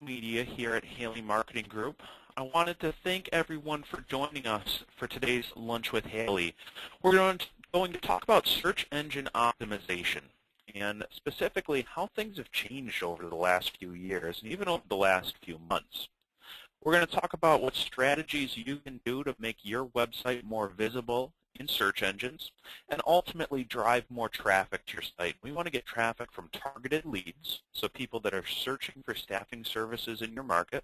Media here at Haley Marketing Group. I wanted to thank everyone for joining us for today's Lunch with Haley. We're going to talk about search engine optimization and specifically how things have changed over the last few years and even over the last few months. We're going to talk about what strategies you can do to make your website more visible in search engines and ultimately drive more traffic to your site. We want to get traffic from targeted leads, so people that are searching for staffing services in your market,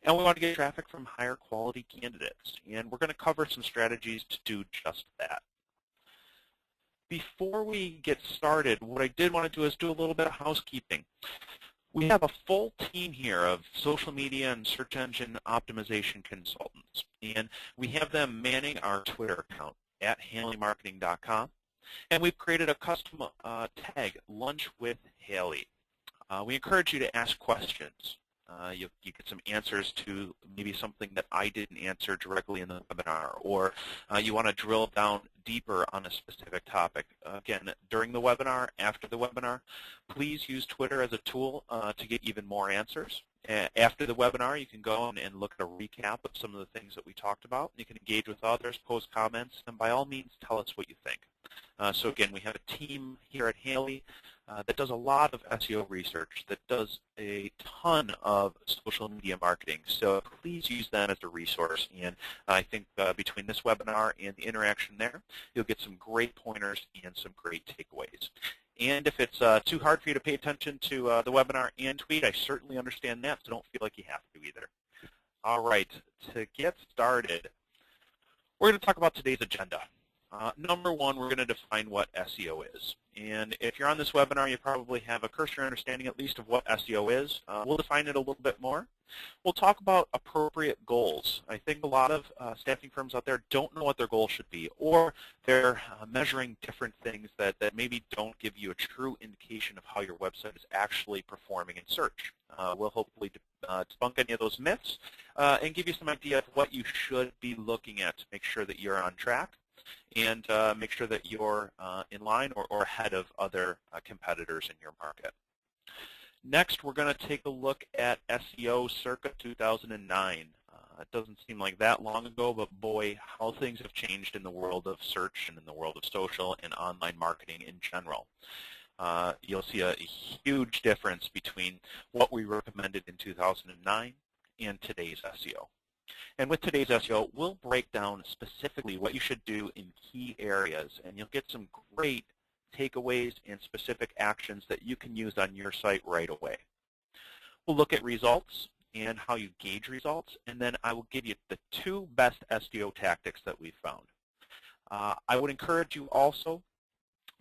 and we want to get traffic from higher quality candidates. And we're going to cover some strategies to do just that. Before we get started, what I did want to do is do a little bit of housekeeping. We have a full team here of social media and search engine optimization consultants, and we have them manning our Twitter account at HaleyMarketing.com, and we've created a custom tag, Lunch with Haley. We encourage you to ask questions. You get some answers to maybe something that I didn't answer directly in the webinar, or you want to drill down deeper on a specific topic. Again, during the webinar, after the webinar, please use Twitter as a tool to get even more answers. After the webinar, you can go and look at a recap of some of the things that we talked about. You can engage with others, post comments, and by all means, tell us what you think. So again, we have a team here at Haley that does a lot of SEO research, that does a ton of social media marketing. So please use that as a resource. And I think between this webinar and the interaction there, you'll get some great pointers and some great takeaways. And if it's too hard for you to pay attention to the webinar and tweet, I certainly understand that, so don't feel like you have to either. All right, to get started, we're going to talk about today's agenda. Number one, we're going to define what SEO is. And if you're on this webinar, you probably have a cursory understanding at least of what SEO is. We'll define it a little bit more. We'll talk about appropriate goals. I think a lot of staffing firms out there don't know what their goal should be, or they're measuring different things that maybe don't give you a true indication of how your website is actually performing in search. We'll hopefully debunk any of those myths and give you some idea of what you should be looking at to make sure that you're on track and make sure that you're in line or ahead of other competitors in your market. Next, we're going to take a look at SEO circa 2009. It doesn't seem like that long ago, but boy, how things have changed in the world of search and in the world of social and online marketing in general. You'll see a huge difference between what we recommended in 2009 and today's SEO. And with today's SEO, we'll break down specifically what you should do in key areas, and you'll get some great takeaways and specific actions that you can use on your site right away. We'll look at results and how you gauge results, and then I will give you the 2 best SEO tactics that we've found. I would encourage you also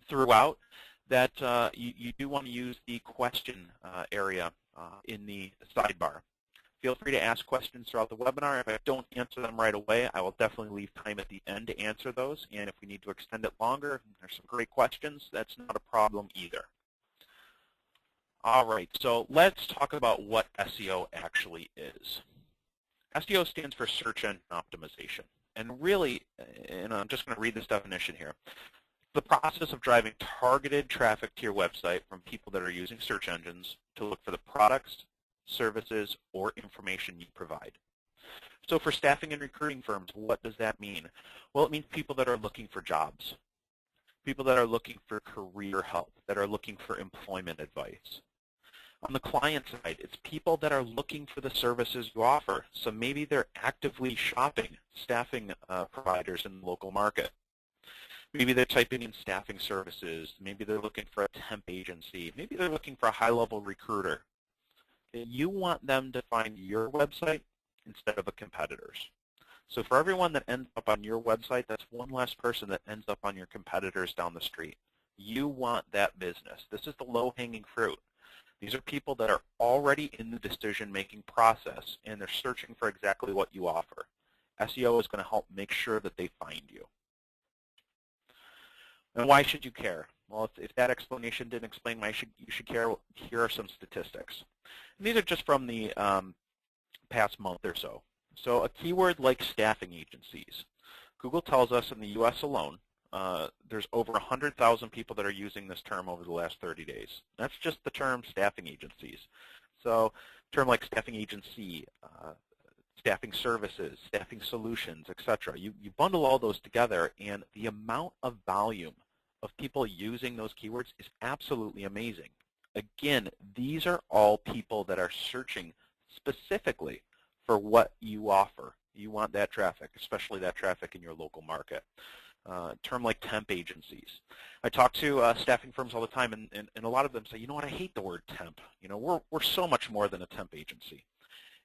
throughout that you do want to use the question area in the sidebar. Feel free to ask questions throughout the webinar. If I don't answer them right away, I will definitely leave time at the end to answer those. And if we need to extend it longer, there's some great questions, that's not a problem either. All right, so let's talk about what SEO actually is. SEO stands for search engine optimization. And really, and I'm just going to read this definition here, the process of driving targeted traffic to your website from people that are using search engines to look for the products, services, or information you provide. So for staffing and recruiting firms, what does that mean? Well, it means people that are looking for jobs, people that are looking for career help, that are looking for employment advice. On the client side, it's people that are looking for the services you offer. So maybe they're actively shopping staffing providers in the local market. Maybe they're typing in staffing services. Maybe they're looking for a temp agency. Maybe they're looking for a high-level recruiter. You want them to find your website instead of a competitor's. So for everyone that ends up on your website, that's one less person that ends up on your competitors down the street. You want that business. This is the low-hanging fruit. These are people that are already in the decision-making process, and they're searching for exactly what you offer. SEO is going to help make sure that they find you. And why should you care? Well, if that explanation didn't explain why you should care, here are some statistics. And these are just from the past month or so. So a keyword like staffing agencies. Google tells us in the U.S. alone, there's over 100,000 people that are using this term over the last 30 days. That's just the term staffing agencies. So a term like staffing agency, staffing services, staffing solutions, etc. You bundle all those together, and the amount of volume of people using those keywords is absolutely amazing. Again, these are all people that are searching specifically for what you offer. You want that traffic, especially that traffic in your local market. A term like temp agencies. I talk to staffing firms all the time, and a lot of them say, you know what, I hate the word temp. You know, we're so much more than a temp agency.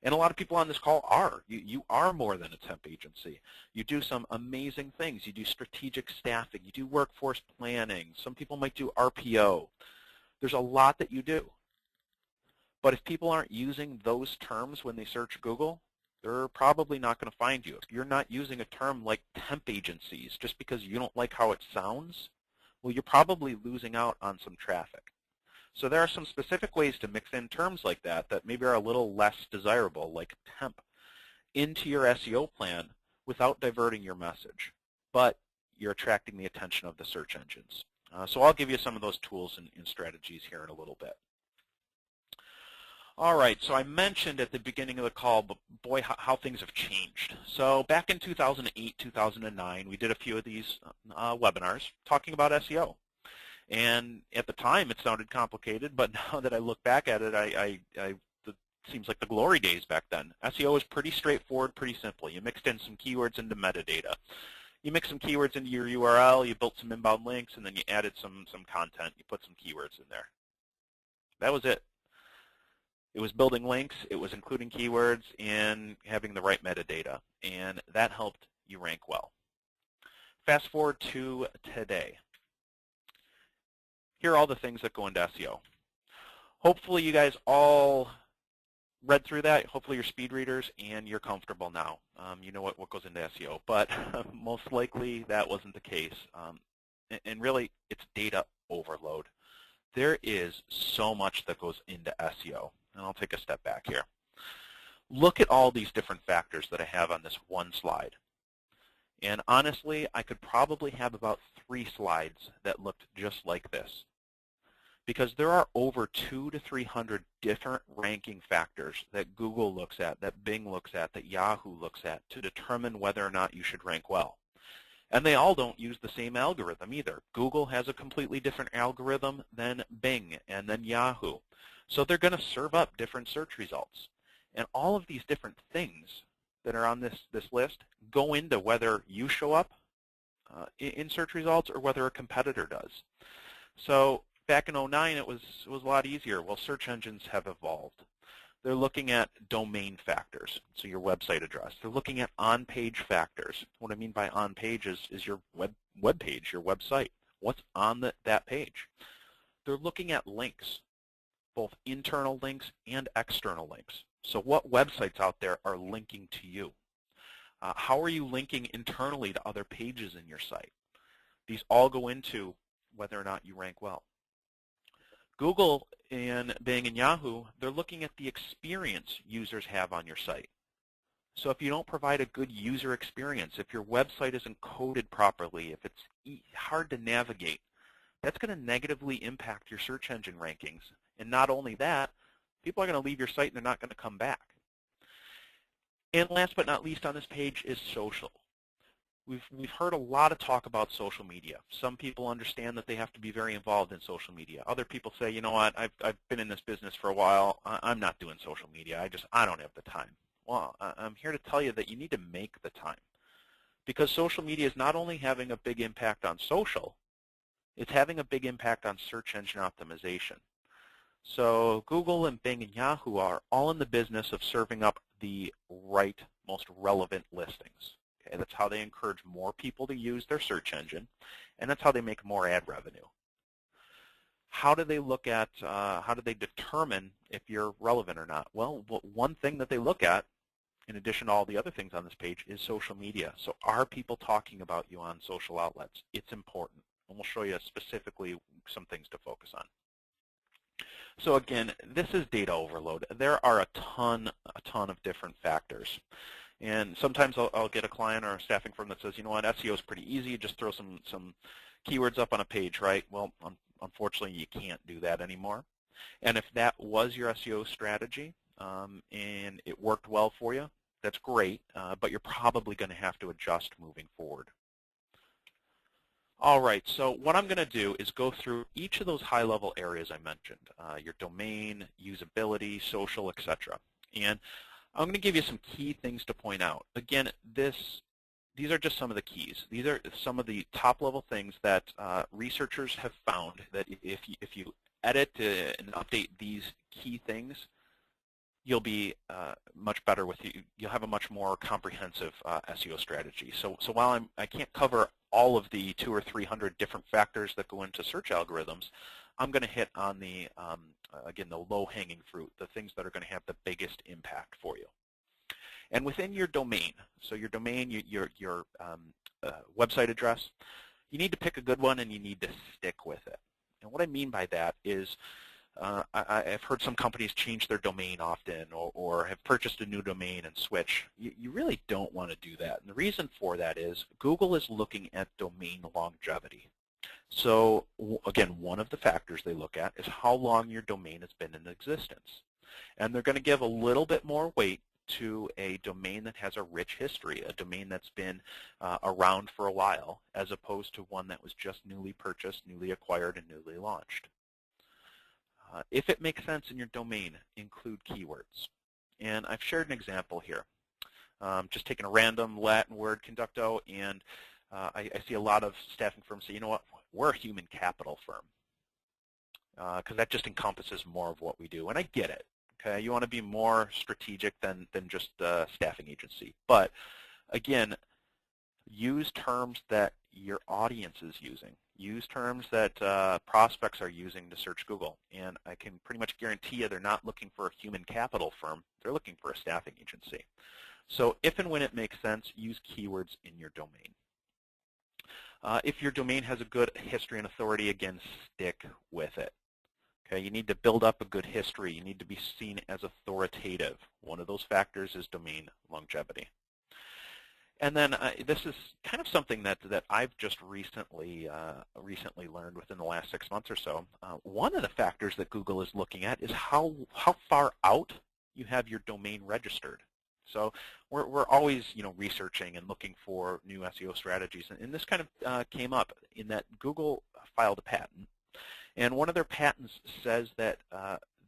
And a lot of people on this call are. You are more than a temp agency. You do some amazing things. You do strategic staffing. You do workforce planning. Some people might do RPO. There's a lot that you do. But if people aren't using those terms when they search Google, they're probably not going to find you. If you're not using a term like temp agencies just because you don't like how it sounds, well, you're probably losing out on some traffic. So there are some specific ways to mix in terms like that that maybe are a little less desirable, like temp, into your SEO plan without diverting your message, but you're attracting the attention of the search engines. So I'll give you some of those tools and strategies here in a little bit. All right, so I mentioned at the beginning of the call, but boy, how things have changed. So back in 2008, 2009, we did a few of these webinars talking about SEO. And at the time, it sounded complicated, but now that I look back at it, it seems like the glory days back then. SEO is pretty straightforward, pretty simple. You mixed in some keywords into metadata. You mix some keywords into your URL, you built some inbound links, and then you added some content. You put some keywords in there. That was it. It was building links, it was including keywords, and having the right metadata, and that helped you rank well. Fast forward to today. Here are all the things that go into SEO. Hopefully you guys all read through that. Hopefully you're speed readers and you're comfortable now. You know what goes into SEO, but most likely that wasn't the case. And really, it's data overload. There is so much that goes into SEO. And I'll take a step back here. Look at all these different factors that I have on this one slide. And honestly, I could probably have about 3 slides that looked just like this. Because there are over 200 to 300 different ranking factors that Google looks at, that Bing looks at, that Yahoo looks at to determine whether or not you should rank well. And they all don't use the same algorithm either. Google has a completely different algorithm than Bing and then Yahoo. So they're going to serve up different search results. And all of these different things that are on this list go into whether you show up in search results or whether a competitor does. So back in 2009, it was a lot easier. Well, search engines have evolved. They're looking at domain factors, so your website address. They're looking at on-page factors. What I mean by on-page is your web page, your website. What's on that page? They're looking at links, both internal links and external links. So what websites out there are linking to you? How are you linking internally to other pages in your site? These all go into whether or not you rank well. Google and Bing and Yahoo, they're looking at the experience users have on your site. So if you don't provide a good user experience, if your website isn't coded properly, if it's hard to navigate, that's going to negatively impact your search engine rankings. And not only that, people are going to leave your site and they're not going to come back. And last but not least on this page is social. We've heard a lot of talk about social media. Some people understand that they have to be very involved in social media. Other people say, you know what, I've been in this business for a while. I'm not doing social media. I don't have the time. Well, I'm here to tell you that you need to make the time. Because social media is not only having a big impact on social, it's having a big impact on search engine optimization. So Google and Bing and Yahoo are all in the business of serving up the right, most relevant listings. Okay, that's how they encourage more people to use their search engine, and that's how they make more ad revenue. How do they look at, how do they determine if you're relevant or not? Well, one thing that they look at, in addition to all the other things on this page, is social media. So are people talking about you on social outlets? It's important, and we'll show you specifically some things to focus on. So again, this is data overload. There are a ton of different factors. And sometimes I'll get a client or a staffing firm that says, you know what, SEO is pretty easy. Just throw some keywords up on a page, right? Well, unfortunately, you can't do that anymore. And if that was your SEO strategy and it worked well for you, that's great, but you're probably going to have to adjust moving forward. All right, so what I'm going to do is go through each of those high-level areas I mentioned, your domain, usability, social, etc. And I'm going to give you some key things to point out. Again, these are just some of the keys. These are some of the top-level things that researchers have found that if you edit and update these key things, you'll be much better with you. You'll have a much more comprehensive SEO strategy. So while I can't cover all of the 200 or 300 different factors that go into search algorithms, I'm going to hit on the again, the low-hanging fruit, the things that are going to have the biggest impact for you. And within your domain, so your domain, your website address, you need to pick a good one and you need to stick with it. And what I mean by that is I've heard some companies change their domain often or have purchased a new domain and switch. You really don't want to do that. And the reason for that is Google is looking at domain longevity. So again, one of the factors they look at is how long your domain has been in existence. And they're going to give a little bit more weight to a domain that has a rich history, a domain that's been around for a while, as opposed to one that was just newly purchased, newly acquired, and newly launched. If it makes sense in your domain, include keywords. And I've shared an example here. Just taking a random Latin word, conducto, and I see a lot of staffing firms say, you know what, we're a human capital firm, because that just encompasses more of what we do. And I get it. Okay, you want to be more strategic than just a staffing agency. But again, use terms that your audience is using. Use terms that prospects are using to search Google. And I can pretty much guarantee you they're not looking for a human capital firm. They're looking for a staffing agency. So if and when it makes sense, use keywords in your domain. If your domain has a good history and authority, again, stick with it. Okay, you need to build up a good history. You need to be seen as authoritative. One of those factors is domain longevity. And then this is kind of something that I've just recently learned within the last 6 months or so. One of the factors that Google is looking at is how far out you have your domain registered. So we're always researching and looking for new SEO strategies, and this kind of came up in that Google filed a patent, and one of their patents says that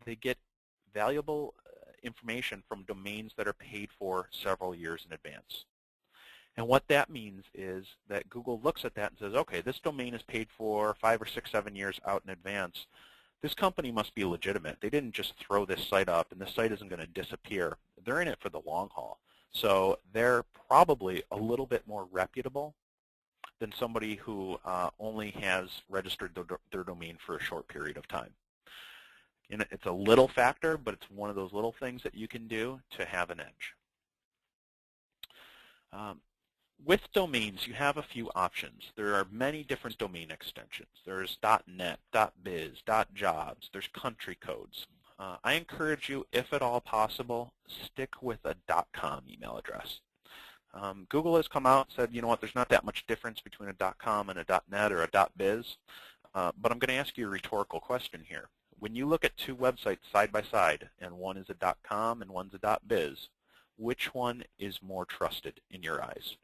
they get valuable information from domains that are paid for several years in advance. And what that means is that Google looks at that and says, okay, this domain is paid for 5 or 6, 7 years out in advance. This company must be legitimate. They didn't just throw this site up, and this site isn't going to disappear. They're in it for the long haul. So they're probably a little bit more reputable than somebody who only has registered their domain for a short period of time. And it's a little factor, but it's one of those little things that you can do to have an edge. With domains, you have a few options. There are many different domain extensions. There's .net, .biz, .jobs. There's country codes. I encourage you, if at all possible, stick with a .com email address. Google has come out and said, you know what, there's not that much difference between a .com and a .net or a .biz. But I'm going to ask you a rhetorical question here. When you look at two websites side by side, and one is a .com and one's a .biz, which one is more trusted in your eyes?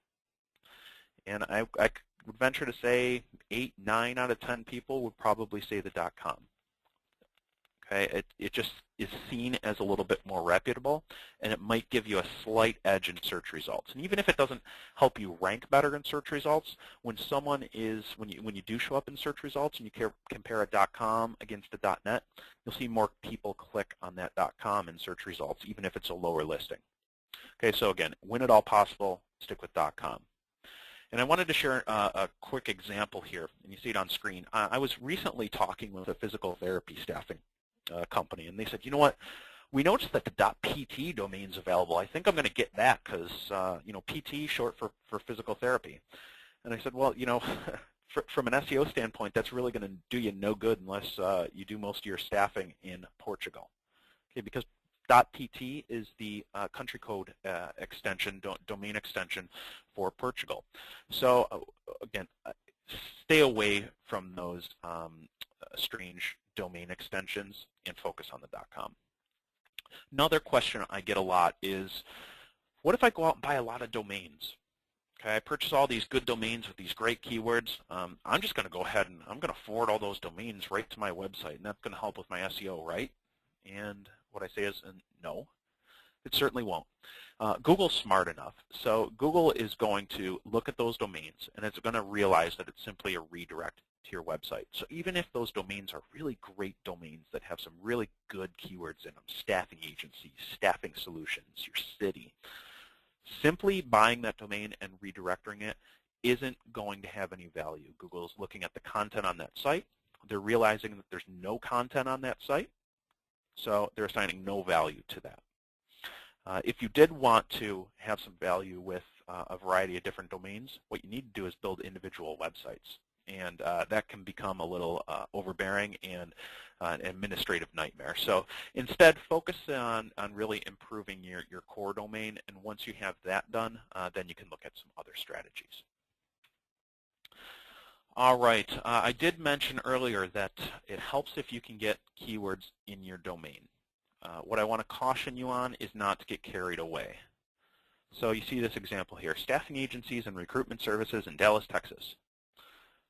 And I would venture to say 8, 9 out of 10 people would probably say the .com. Okay, it just is seen as a little bit more reputable, and it might give you a slight edge in search results. And even if it doesn't help you rank better in search results, when you do show up in search results and you compare a .com against a .net, you'll see more people click on that .com in search results, even if it's a lower listing. Okay, so again, when at all possible, stick with .com. And I wanted to share a quick example here, and you see it on screen. I was recently talking with a physical therapy staffing company, and they said, you know what, we noticed that the .pt domain's available. I think I'm going to get that because, PT short for physical therapy. And I said, well, from an SEO standpoint, that's really going to do you no good unless you do most of your staffing in Portugal. Okay, because .pt is the country code extension, domain extension for Portugal. So again, stay away from those strange domain extensions and focus on the .com. Another question I get a lot is, what if I go out and buy a lot of domains? Okay, I purchase all these good domains with these great keywords. I'm just going to go ahead and I'm going to forward all those domains right to my website, and that's going to help with my SEO, right? And what I say is no, it certainly won't. Google's smart enough. So Google is going to look at those domains, and it's going to realize that it's simply a redirect to your website. So even if those domains are really great domains that have some really good keywords in them, staffing agencies, staffing solutions, your city, simply buying that domain and redirecting it isn't going to have any value. Google is looking at the content on that site. They're realizing that there's no content on that site, so they're assigning no value to that. If you did want to have some value with a variety of different domains, what you need to do is build individual websites. And that can become a little overbearing and an administrative nightmare. So instead, focus on really improving your core domain. And once you have that done, then you can look at some other strategies. All right. I did mention earlier that it helps if you can get keywords in your domain. What I want to caution you on is not to get carried away. So you see this example here, staffing agencies and recruitment services in Dallas, Texas.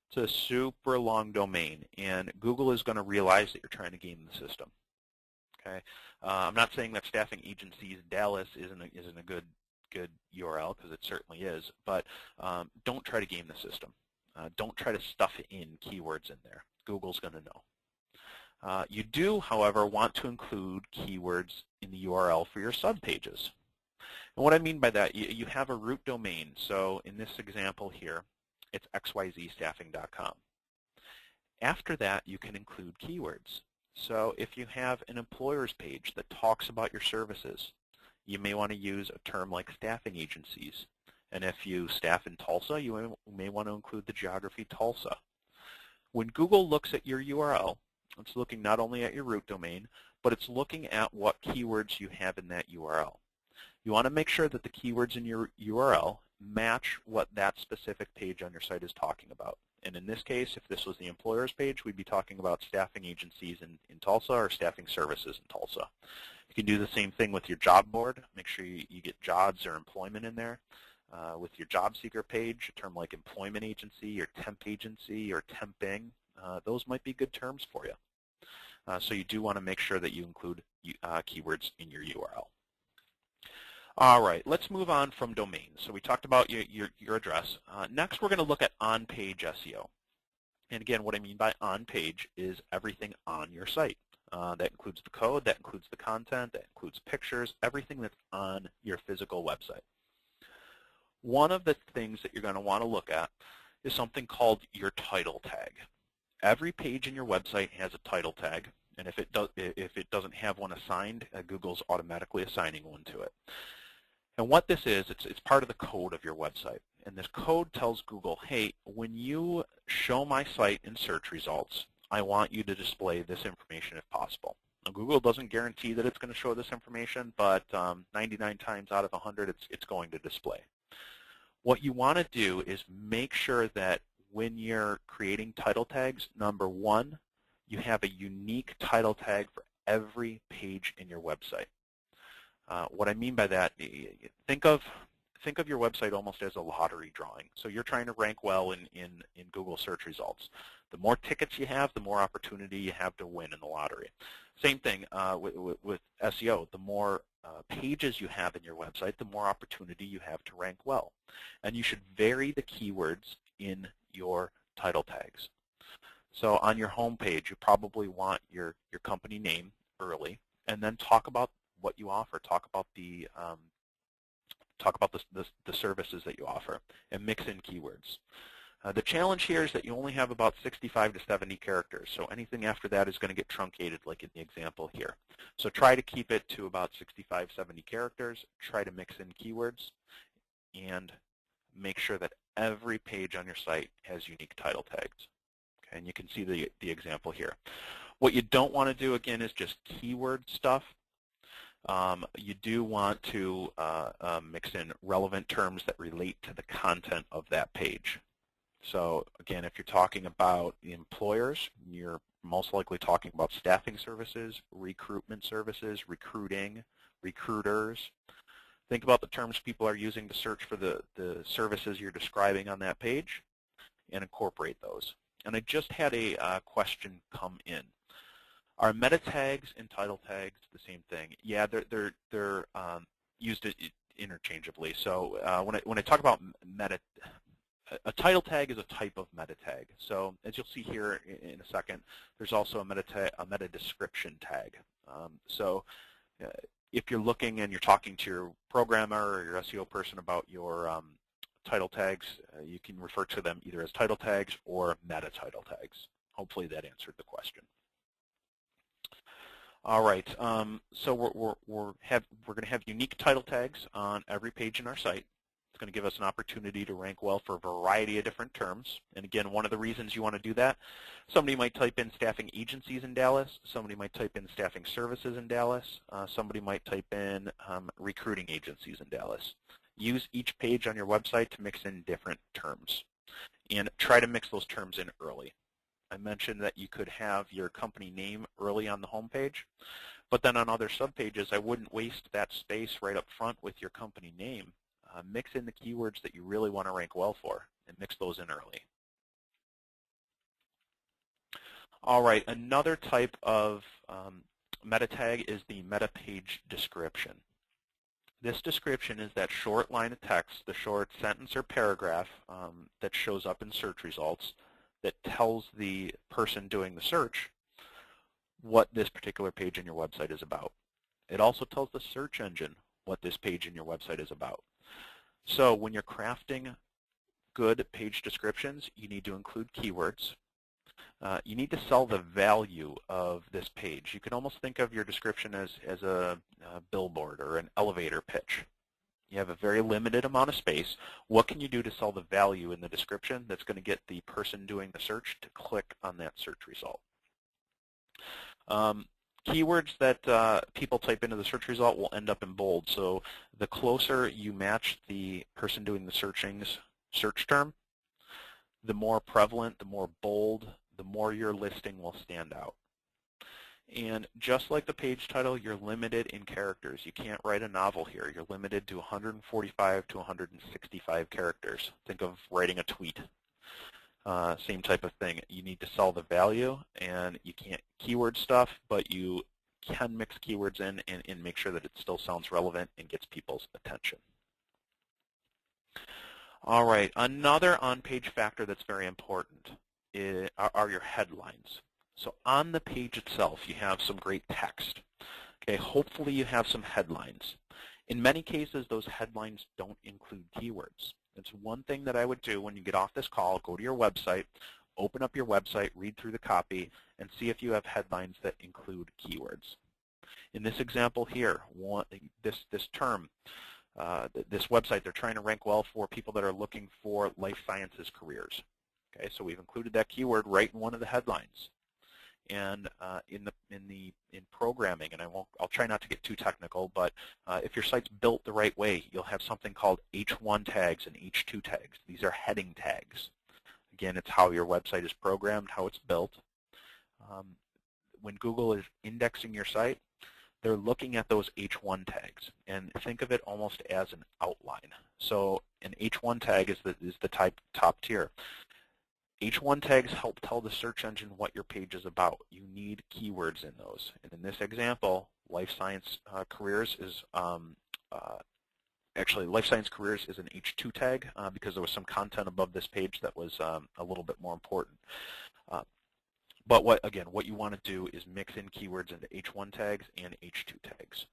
It's a super long domain, and Google is going to realize that you're trying to game the system. Okay, I'm not saying that staffing agencies Dallas isn't a good URL, because it certainly is, but don't try to game the system. Don't try to stuff in keywords in there. Google's going to know. You do, however, want to include keywords in the URL for your subpages. And what I mean by that, you have a root domain. So in this example here, it's xyzstaffing.com. After that, you can include keywords. So if you have an employer's page that talks about your services, you may want to use a term like staffing agencies. And if you staff in Tulsa, you may want to include the geography Tulsa. When Google looks at your URL, it's looking not only at your root domain, but it's looking at what keywords you have in that URL. You want to make sure that the keywords in your URL match what that specific page on your site is talking about. And in this case, if this was the employer's page, we'd be talking about staffing agencies in Tulsa or staffing services in Tulsa. You can do the same thing with your job board. Make sure you get jobs or employment in there. With your job seeker page, a term like employment agency or temp agency or temping, those might be good terms for you. So you do want to make sure that you include keywords in your URL. All right, let's move on from domains. So we talked about your address. Next, we're going to look at on-page SEO. And again, what I mean by on-page is everything on your site. That includes the code, that includes the content, that includes pictures, everything that's on your physical website. One of the things that you're going to want to look at is something called your title tag. Every page in your website has a title tag, and if it doesn't have one assigned, Google's automatically assigning one to it. And what this is, it's part of the code of your website. And this code tells Google, hey, when you show my site in search results, I want you to display this information if possible. Now, Google doesn't guarantee that it's going to show this information, but 99 times out of 100, it's going to display. What you want to do is make sure that when you're creating title tags, number one, you have a unique title tag for every page in your website. What I mean by that, think of your website almost as a lottery drawing. So you're trying to rank well in Google search results. The more tickets you have, the more opportunity you have to win in the lottery. Same thing with SEO. The more pages you have in your website, the more opportunity you have to rank well. And you should vary the keywords in your title tags. So on your home page, you probably want your company name early, and then talk about what you offer. Talk about the services that you offer, and mix in keywords. The challenge here is that you only have about 65 to 70 characters, so anything after that is going to get truncated like in the example here. So try to keep it to about 65, 70 characters. Try to mix in keywords, and make sure that every page on your site has unique title tags. Okay, and you can see the example here. What you don't want to do, again, is just keyword stuff. You do want to mix in relevant terms that relate to the content of that page. So again, if you're talking about the employers, your most likely talking about staffing services, recruitment services, recruiting, recruiters. Think about the terms people are using to search for the services you're describing on that page and incorporate those. And I just had a question come in. Are meta tags and title tags the same thing? Yeah, they're used interchangeably. So when I talk about meta, a title tag is a type of meta tag. So as you'll see here in a second, there's also a meta description tag. If you're looking and you're talking to your programmer or your SEO person about your title tags, you can refer to them either as title tags or meta title tags. Hopefully that answered the question. All right, so we're going to have unique title tags on every page in our site. It's going to give us an opportunity to rank well for a variety of different terms. And again, one of the reasons you want to do that, somebody might type in staffing agencies in Dallas, somebody might type in staffing services in Dallas, somebody might type in recruiting agencies in Dallas. Use each page on your website to mix in different terms. And try to mix those terms in early. I mentioned that you could have your company name early on the home page, but then on other subpages, I wouldn't waste that space right up front with your company name. Mix in the keywords that you really want to rank well for and mix those in early. All right, another type of meta tag is the meta page description. This description is that short line of text, the short sentence or paragraph that shows up in search results that tells the person doing the search what this particular page in your website is about. It also tells the search engine what this page in your website is about. So when you're crafting good page descriptions, you need to include keywords. You need to sell the value of this page. You can almost think of your description as a billboard or an elevator pitch. You have a very limited amount of space. What can you do to sell the value in the description that's going to get the person doing the search to click on that search result? Keywords that people type into the search result will end up in bold. So the closer you match the person doing the searching's search term, the more prevalent, the more bold, the more your listing will stand out. And just like the page title, you're limited in characters. You can't write a novel here. You're limited to 145 to 165 characters. Think of writing a tweet. Same type of thing. You need to sell the value, and you can't keyword stuff, but you can mix keywords in and make sure that it still sounds relevant and gets people's attention. All right, another on-page factor that's very important are your headlines. So on the page itself, you have some great text. Okay, hopefully you have some headlines. In many cases, those headlines don't include keywords. It's one thing that I would do when you get off this call, go to your website, open up your website, read through the copy, and see if you have headlines that include keywords. In this example here, this term, this website, they're trying to rank well for people that are looking for life sciences careers. Okay, so we've included that keyword right in one of the headlines. And in programming, and I'll try not to get too technical, but if your site's built the right way, you'll have something called H1 tags and H2 tags. These are heading tags. Again, it's how your website is programmed, how it's built. When Google is indexing your site, they're looking at those H1 tags, and think of it almost as an outline. So an H1 tag is the top tier. H1 tags help tell the search engine what your page is about. You need keywords in those. And in this example, life science careers is actually life science careers is an H2 tag because there was some content above this page that was a little bit more important. But what you want to do is mix in keywords into H1 tags and H2 tags.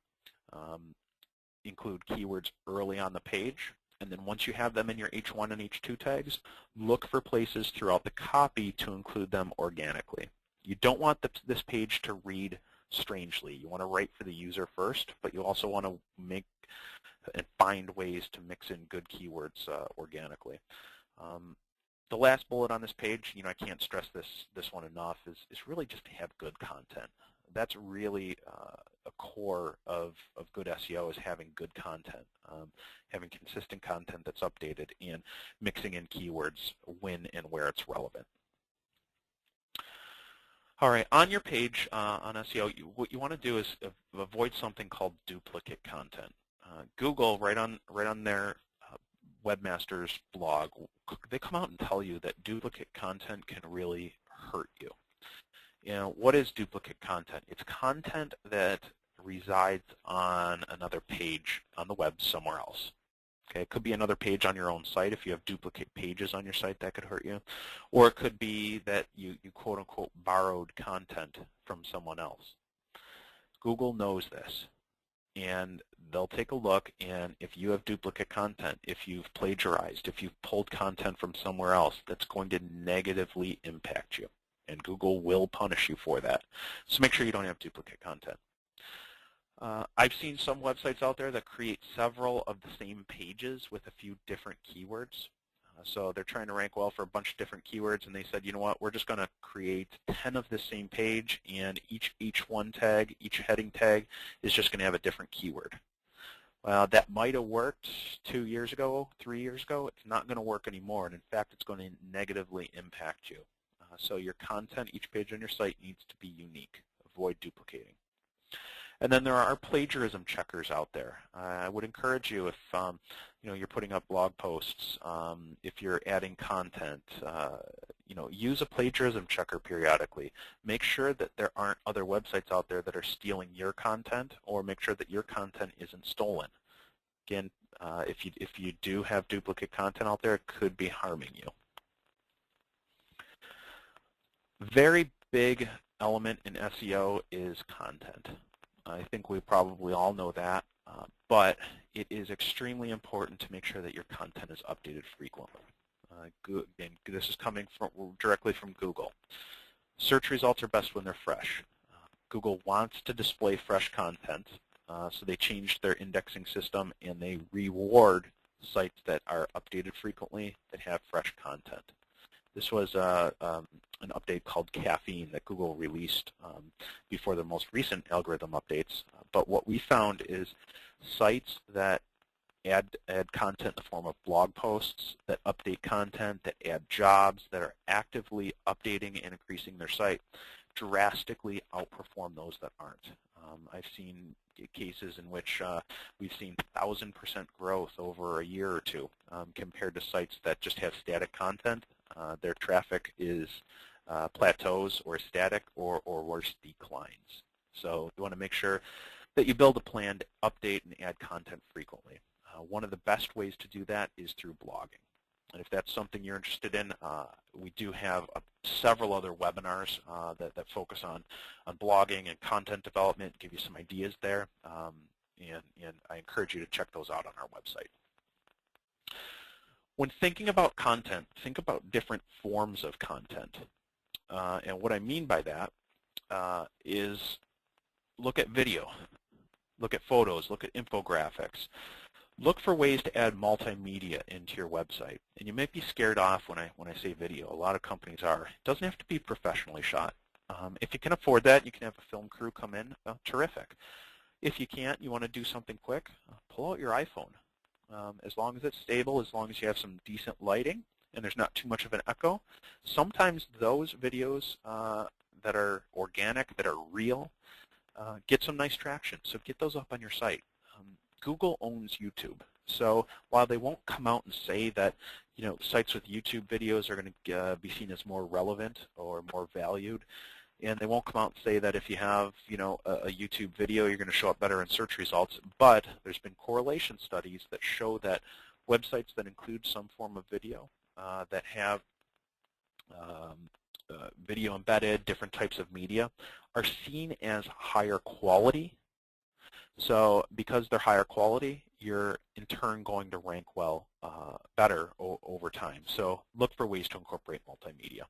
Include keywords early on the page. And then once you have them in your H1 and H2 tags, look for places throughout the copy to include them organically. You don't want this page to read strangely. You want to write for the user first, but you also want to make and find ways to mix in good keywords organically. The last bullet on this page, I can't stress this one enough, is really just to have good content. That's really a core of good SEO, is having good content, having consistent content that's updated, and mixing in keywords when and where it's relevant. All right, on your page on SEO, what you want to do is avoid something called duplicate content. Google, right on their Webmaster's blog, they come out and tell you that duplicate content can really hurt you. You know, what is duplicate content? It's content that resides on another page on the web somewhere else. Okay, it could be another page on your own site. If you have duplicate pages on your site, that could hurt you. Or it could be that you quote-unquote borrowed content from someone else. Google knows this, and they'll take a look, and if you have duplicate content, if you've plagiarized, if you've pulled content from somewhere else, that's going to negatively impact you, and Google will punish you for that. So make sure you don't have duplicate content. I've seen some websites out there that create several of the same pages with a few different keywords. So they're trying to rank well for a bunch of different keywords, and they said, you know what, we're just going to create 10 of the same page, and each H1 tag, each heading tag is just going to have a different keyword. Well, that might have worked 2 years ago, 3 years ago. It's not going to work anymore, and in fact, it's going to negatively impact you. So your content, each page on your site needs to be unique. Avoid duplicating. And then there are plagiarism checkers out there. I would encourage you, if you know, you're putting up blog posts, if you're adding content, you know, use a plagiarism checker periodically. Make sure that there aren't other websites out there that are stealing your content, or make sure that your content isn't stolen. Again, if you do have duplicate content out there, it could be harming you. Very big element in SEO is content. I think we probably all know that, but it is extremely important to make sure that your content is updated frequently. And this is coming directly from Google. Search results are best when they're fresh. Google wants to display fresh content, so they changed their indexing system, and they reward sites that are updated frequently, that have fresh content. This was an update called Caffeine that Google released before the most recent algorithm updates. But what we found is sites that add content in the form of blog posts, that update content, that add jobs, that are actively updating and increasing their site, drastically outperform those that aren't. I've seen cases in which we've seen 1,000% growth over a year or two compared to sites that just have static content. Their traffic is plateaus or static, or worse, declines. So you want to make sure that you build a plan to update and add content frequently. One of the best ways to do that is through blogging. And if that's something you're interested in, we do have several other webinars that focus on blogging and content development, give you some ideas there, and I encourage you to check those out on our website. When thinking about content, think about different forms of content. And what I mean by that is look at video, look at photos, look at infographics. Look for ways to add multimedia into your website. And you might be scared off when I say video. A lot of companies are. It doesn't have to be professionally shot. If you can afford that, you can have a film crew come in. Terrific. If you can't, you want to do something quick, pull out your iPhone. As long as it's stable, as long as you have some decent lighting and there's not too much of an echo, sometimes those videos that are organic, that are real, get some nice traction. So get those up on your site. Google owns YouTube. So while they won't come out and say that, you know, sites with YouTube videos are going to be seen as more relevant or more valued, and they won't come out and say that if you have, you know, a YouTube video, you're going to show up better in search results. But there's been correlation studies that show that websites that include some form of video, that have video embedded, different types of media, are seen as higher quality. So because they're higher quality, you're in turn going to rank well better over time. So look for ways to incorporate multimedia.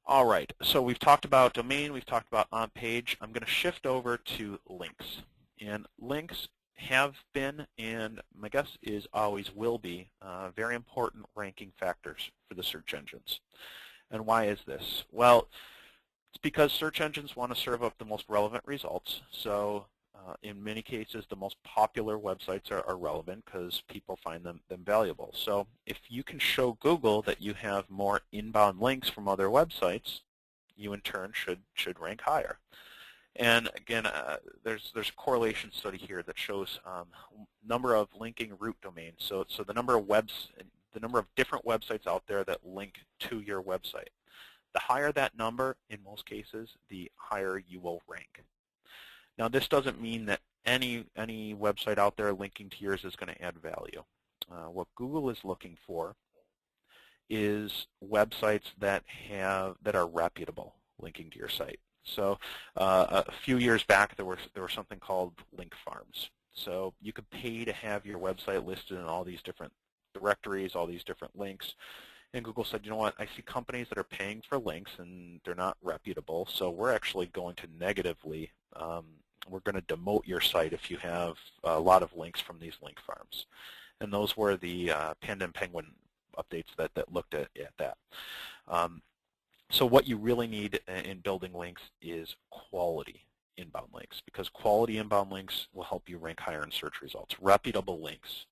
All right, so we've talked about domain, we've talked about on-page. I'm going to shift over to links. And links have been, and my guess is always will be, very important ranking factors for the search engines. And why is this? Well, it's because search engines want to serve up the most relevant results. So in many cases, the most popular websites are relevant because people find them valuable. So if you can show Google that you have more inbound links from other websites, you in turn should rank higher. And again, there's a correlation study here that shows number of linking root domains. So the number of different websites out there that link to your website. The higher that number, in most cases, the higher you will rank. Now, this doesn't mean that any website out there linking to yours is going to add value. What Google is looking for is websites that are reputable linking to your site. So a few years back, there was something called link farms. So you could pay to have your website listed in all these different directories, all these different links. And Google said, you know what, I see companies that are paying for links and they're not reputable, so we're actually going to negatively, we're going to demote your site if you have a lot of links from these link farms. And those were the Panda and Penguin updates that looked at that. So what you really need in building links is quality inbound links, because quality inbound links will help you rank higher in search results. Reputable links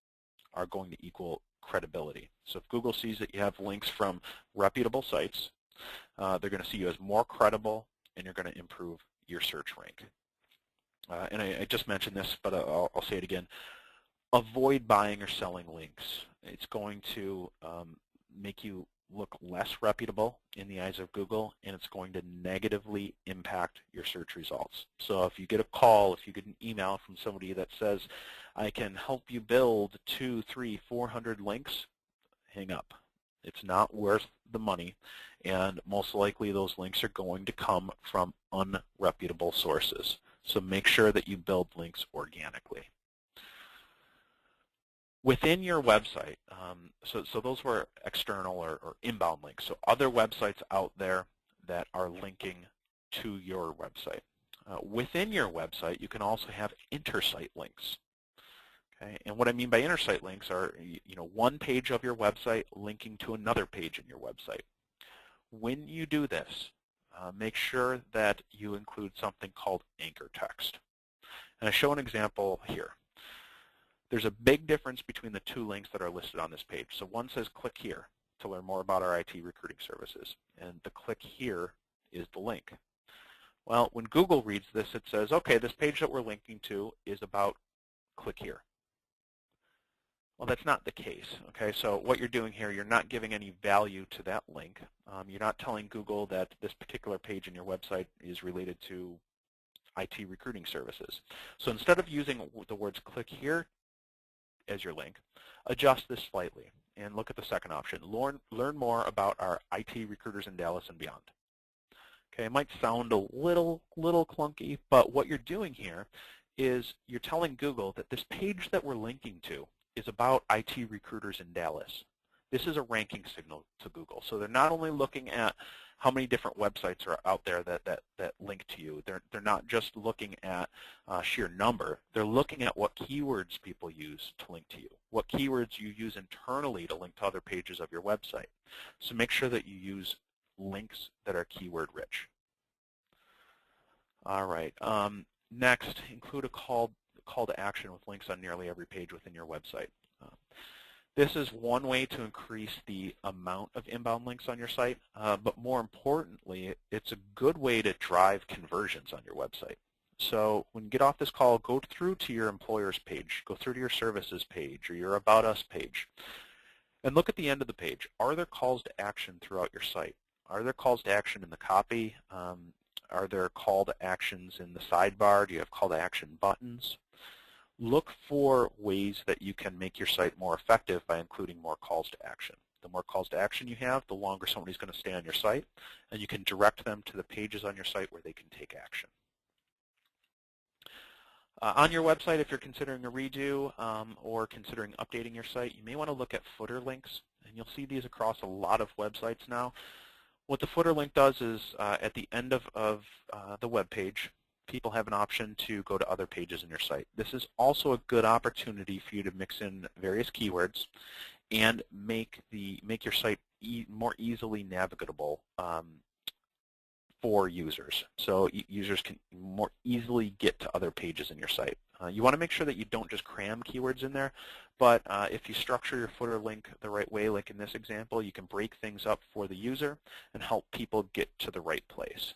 are going to equal credibility. So if Google sees that you have links from reputable sites, they're going to see you as more credible, and you're going to improve your search rank. And I just mentioned this, but I'll say it again. Avoid buying or selling links. It's going to make you look less reputable in the eyes of Google, and it's going to negatively impact your search results. So if you get a call, if you get an email from somebody that says, I can help you build 200, 300, 400 links, hang up. It's not worth the money, and most likely those links are going to come from unreputable sources. So make sure that you build links organically. Within your website, so those were external or inbound links, so other websites out there that are linking to your website. Within your website, you can also have intersite links. Okay? And what I mean by intersite links are, one page of your website linking to another page in your website. When you do this, make sure that you include something called anchor text. And I show an example here. There's a big difference between the two links that are listed on this page. So one says click here to learn more about our IT recruiting services, and the click here is the link. Well, when Google reads this, it says, okay, this page that we're linking to is about click here. Well, that's not the case. Okay, so what you're doing here, you're not giving any value to that link. You're not telling Google that this particular page in your website is related to IT recruiting services. So instead of using the words click here as your link, adjust this slightly and look at the second option. Learn more about our IT recruiters in Dallas and beyond. Okay, it might sound a little clunky, but what you're doing here is you're telling Google that this page that we're linking to is about IT recruiters in Dallas. This is a ranking signal to Google. So they're not only looking at how many different websites are out there that link to you. They're not just looking at sheer number. They're looking at what keywords people use to link to you, what keywords you use internally to link to other pages of your website. So make sure that you use links that are keyword rich. All right. Next, include a call to action with links on nearly every page within your website. This is one way to increase the amount of inbound links on your site, but more importantly, it's a good way to drive conversions on your website. So when you get off this call, go through to your employer's page, go through to your services page or your About Us page, and look at the end of the page. Are there calls to action throughout your site? Are there calls to action in the copy? Are there call to actions in the sidebar? Do you have call to action buttons? Look for ways that you can make your site more effective by including more calls to action. The more calls to action you have, the longer somebody's going to stay on your site, and you can direct them to the pages on your site where they can take action. On your website, if you're considering a redo or considering updating your site, you may want to look at footer links, and you'll see these across a lot of websites now. What the footer link does is at the end of the web page, people have an option to go to other pages in your site. This is also a good opportunity for you to mix in various keywords and make your site more easily navigable for users. So users can more easily get to other pages in your site. You want to make sure that you don't just cram keywords in there, but if you structure your footer link the right way, like in this example, you can break things up for the user and help people get to the right place.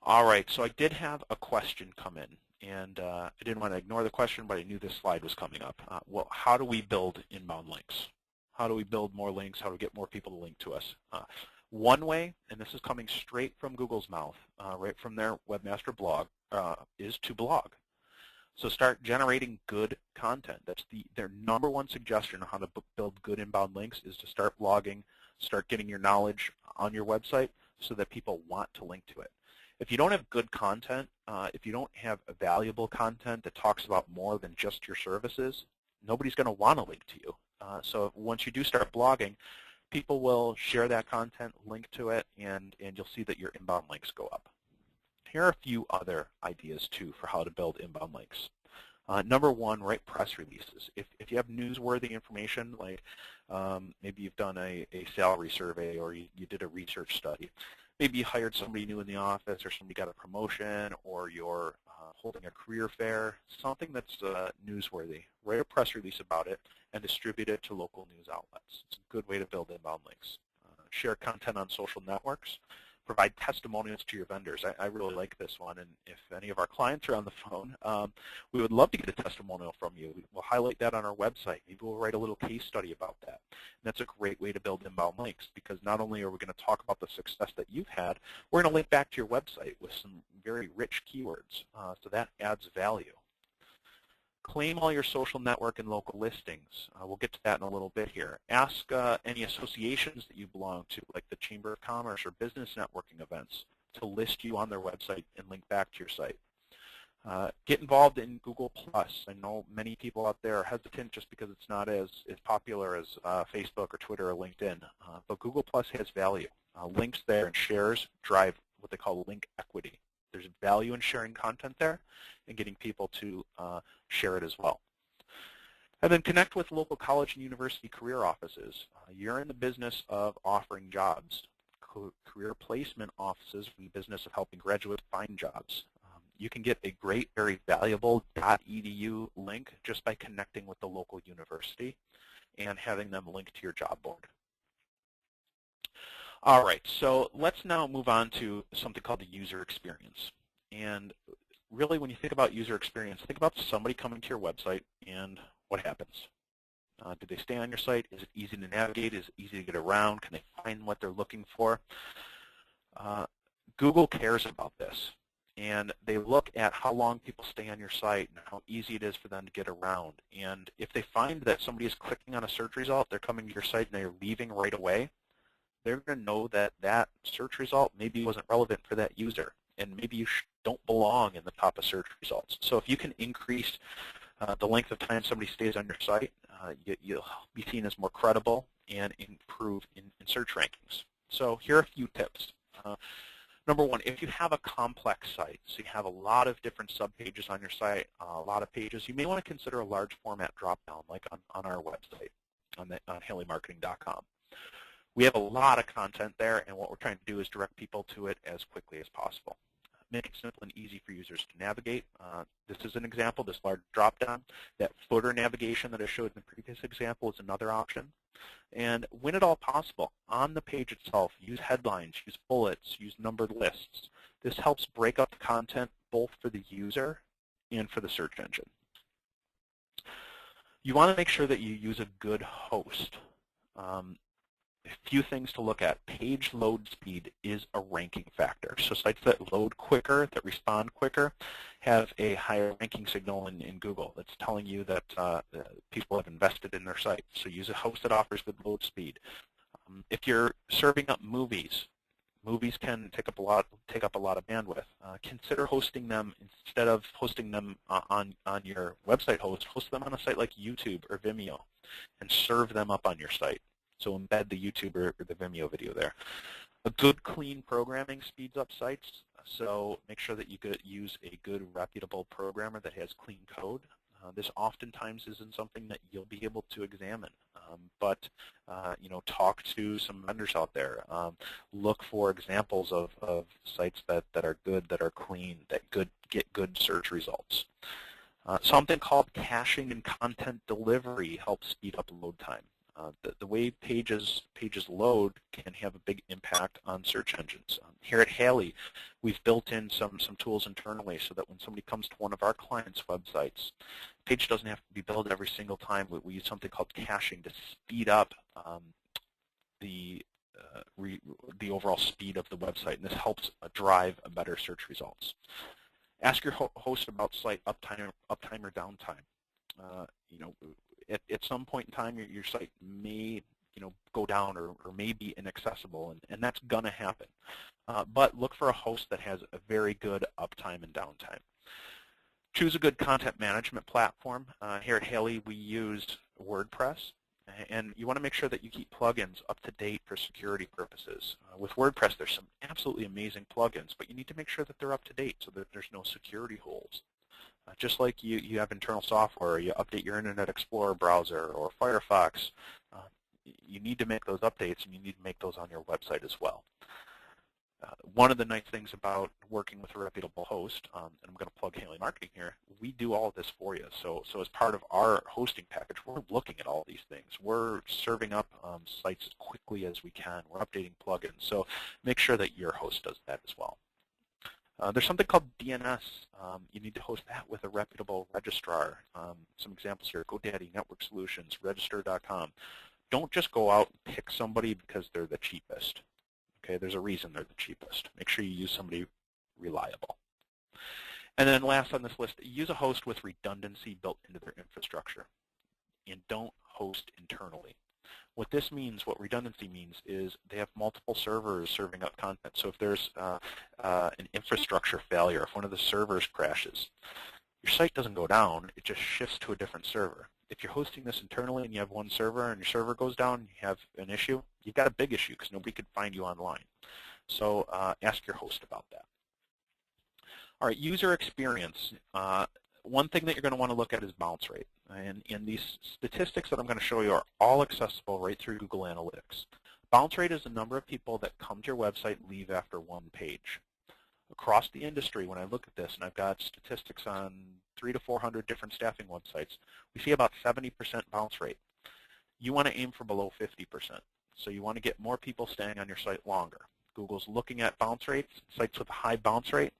All right, so I did have a question come in, and I didn't want to ignore the question, but I knew this slide was coming up. Well, how do we build inbound links? How do we build more links? How do we get more people to link to us? One way, and this is coming straight from Google's mouth, right from their Webmaster blog, is to blog. So start generating good content. That's their number one suggestion on how to build good inbound links is to start blogging, start getting your knowledge on your website so that people want to link to it. If you don't have good content, if you don't have valuable content that talks about more than just your services, nobody's going to want to link to you. So once you do start blogging, people will share that content, link to it, and you'll see that your inbound links go up. Here are a few other ideas, too, for how to build inbound links. Number one, write press releases. If you have newsworthy information, like maybe you've done a salary survey or you did a research study, maybe you hired somebody new in the office or somebody got a promotion or you're holding a career fair, something that's newsworthy. Write a press release about it and distribute it to local news outlets. It's a good way to build inbound links. Share content on social networks. Provide testimonials to your vendors. I really like this one, and if any of our clients are on the phone, we would love to get a testimonial from you. We'll highlight that on our website. Maybe we'll write a little case study about that. And that's a great way to build inbound links because not only are we going to talk about the success that you've had, we're going to link back to your website with some very rich keywords, so that adds value. Claim all your social network and local listings. We'll get to that in a little bit here. Ask any associations that you belong to, like the Chamber of Commerce or business networking events, to list you on their website and link back to your site. Get involved in Google+. I know many people out there are hesitant just because it's not as popular as Facebook or Twitter or LinkedIn, but Google+ has value. Links there and shares drive what they call link equity. There's value in sharing content there and getting people to share it as well. And then connect with local college and university career offices. You're in the business of offering jobs. Career placement offices are in the business of helping graduates find jobs. You can get a great, very valuable .edu link just by connecting with the local university and having them link to your job board. All right, so let's now move on to something called the user experience. And really, when you think about user experience, think about somebody coming to your website and what happens. Do they stay on your site? Is it easy to navigate? Is it easy to get around? Can they find what they're looking for? Google cares about this. And they look at how long people stay on your site and how easy it is for them to get around. And if they find that somebody is clicking on a search result, they're coming to your site and they're leaving right away, they're going to know that that search result maybe wasn't relevant for that user. And maybe you don't belong in the top of search results. So if you can increase the length of time somebody stays on your site, you'll be seen as more credible and improve in search rankings. So here are a few tips. Number one, if you have a complex site, so you have a lot of different subpages on your site, a lot of pages, you may want to consider a large format dropdown like on our website, on HaleyMarketing.com. We have a lot of content there, and what we're trying to do is direct people to it as quickly as possible. Make it simple and easy for users to navigate. This is an example, this large dropdown. That footer navigation that I showed in the previous example is another option. And when at all possible, on the page itself, use headlines, use bullets, use numbered lists. This helps break up the content both for the user and for the search engine. You want to make sure that you use a good host. A few things to look at. Page load speed is a ranking factor. So sites that load quicker, that respond quicker, have a higher ranking signal in Google that's telling you that people have invested in their site. So use a host that offers good load speed. If you're serving up movies, movies can take up a lot of bandwidth. Consider hosting them instead of hosting them on your website host. Host them on a site like YouTube or Vimeo, and serve them up on your site. So embed the YouTube or the Vimeo video there. A good, clean programming speeds up sites. So make sure that you use a good, reputable programmer that has clean code. This oftentimes isn't something that you'll be able to examine, but talk to some vendors out there. Look for examples of sites that are good, that are clean, that get good search results. Something called caching and content delivery helps speed up load time. The way pages load can have a big impact on search engines. Here at Haley, we've built in some tools internally so that when somebody comes to one of our clients' websites, the page doesn't have to be built every single time. We use something called caching to speed up the overall speed of the website, and this helps drive better search results. Ask your host about site uptime or downtime. At some point in time, your site may go down or may be inaccessible, and that's going to happen. But look for a host that has a very good uptime and downtime. Choose a good content management platform. Here at Haley, we use WordPress, and you want to make sure that you keep plugins up to date for security purposes. With WordPress, there's some absolutely amazing plugins, but you need to make sure that they're up to date so that there's no security holes. Just like you have internal software, or you update your Internet Explorer browser or Firefox, you need to make those updates, and you need to make those on your website as well. One of the nice things about working with a reputable host, and I'm going to plug Haley Marketing here, we do all of this for you. So as part of our hosting package, we're looking at all these things. We're serving up sites as quickly as we can. We're updating plugins. So make sure that your host does that as well. There's something called DNS. You need to host that with a reputable registrar. Some examples here: GoDaddy, Network Solutions, Register.com. Don't just go out and pick somebody because they're the cheapest. Okay, there's a reason they're the cheapest. Make sure you use somebody reliable. And then last on this list, use a host with redundancy built into their infrastructure. And don't host internally. What this means, what redundancy means, is they have multiple servers serving up content. So if there's an infrastructure failure, if one of the servers crashes, your site doesn't go down, it just shifts to a different server. If you're hosting this internally and you have one server and your server goes down and you have an issue, you've got a big issue because nobody could find you online. So ask your host about that. All right, user experience. One thing that you're going to want to look at is bounce rate. And these statistics that I'm going to show you are all accessible right through Google Analytics. Bounce rate is the number of people that come to your website and leave after one page. Across the industry, when I look at this, and I've got statistics on 300 to 400 different staffing websites, we see about 70% bounce rate. You want to aim for below 50%. So you want to get more people staying on your site longer. Google's looking at bounce rates. Sites with a high bounce rate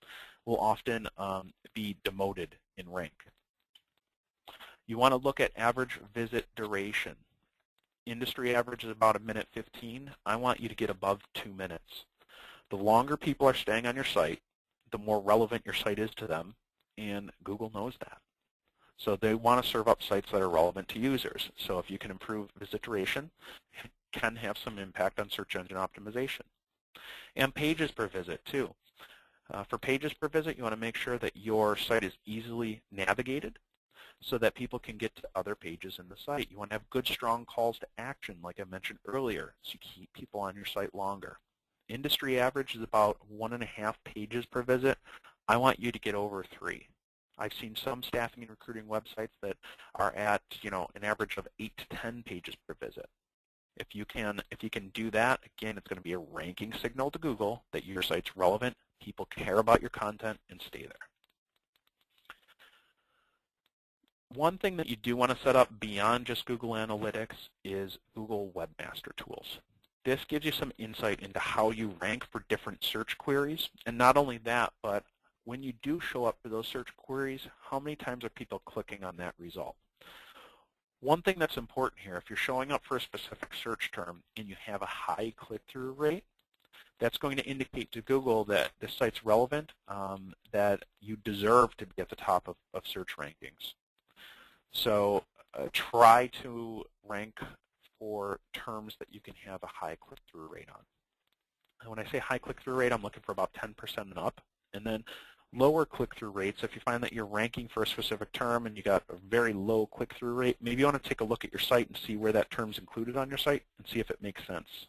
will often be demoted in rank. You want to look at average visit duration. Industry average is about 1:15. I want you to get above 2 minutes. The longer people are staying on your site, the more relevant your site is to them, and Google knows that. So they want to serve up sites that are relevant to users. So if you can improve visit duration, it can have some impact on search engine optimization. And pages per visit, too. For pages per visit, you want to make sure that your site is easily navigated so that people can get to other pages in the site. You want to have good, strong calls to action, like I mentioned earlier, so you keep people on your site longer. Industry average is about 1.5 pages per visit. I want you to get over 3. I've seen some staffing and recruiting websites that are at an average of 8 to 10 pages per visit. If you can do that, again, it's going to be a ranking signal to Google that your site's relevant, people care about your content, and stay there. One thing that you do want to set up beyond just Google Analytics is Google Webmaster tools. This gives you some insight into how you rank for different search queries, and not only that, but when you do show up for those search queries, how many times are people clicking on that result? One thing that's important here, if you're showing up for a specific search term and you have a high click-through rate, that's going to indicate to Google that this site's relevant, that you deserve to be at the top of search rankings. So try to rank for terms that you can have a high click-through rate on. And when I say high click-through rate, I'm looking for about 10% and up. And then lower click-through rates, if you find that you're ranking for a specific term and you got a very low click-through rate, maybe you want to take a look at your site and see where that term's included on your site and see if it makes sense,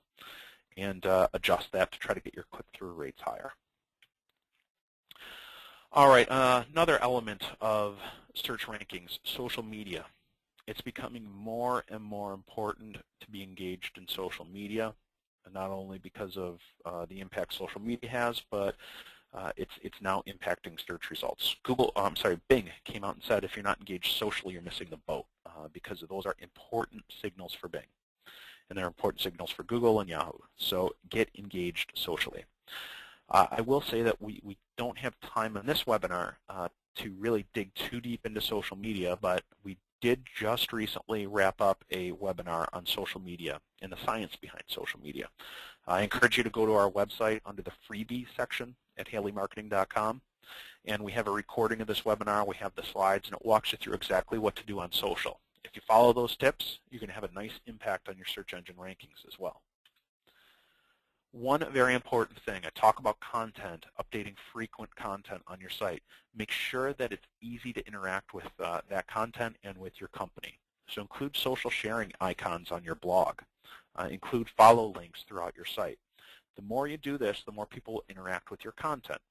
and adjust that to try to get your click-through rates higher. All right, another element of search rankings, social media. It's becoming more and more important to be engaged in social media, not only because of the impact social media has, but it's now impacting search results. Bing came out and said if you're not engaged socially, you're missing the boat because those are important signals for Bing. And they're important signals for Google and Yahoo. So get engaged socially. I will say that we don't have time in this webinar to really dig too deep into social media, but we did just recently wrap up a webinar on social media and the science behind social media. I encourage you to go to our website under the freebie section at haleymarketing.com, and we have a recording of this webinar. We have the slides, and it walks you through exactly what to do on social. If you follow those tips, you're going to have a nice impact on your search engine rankings as well. One very important thing, I talk about content, updating frequent content on your site. Make sure that it's easy to interact with that content and with your company. So include social sharing icons on your blog. Include follow links throughout your site. The more you do this, the more people interact with your content.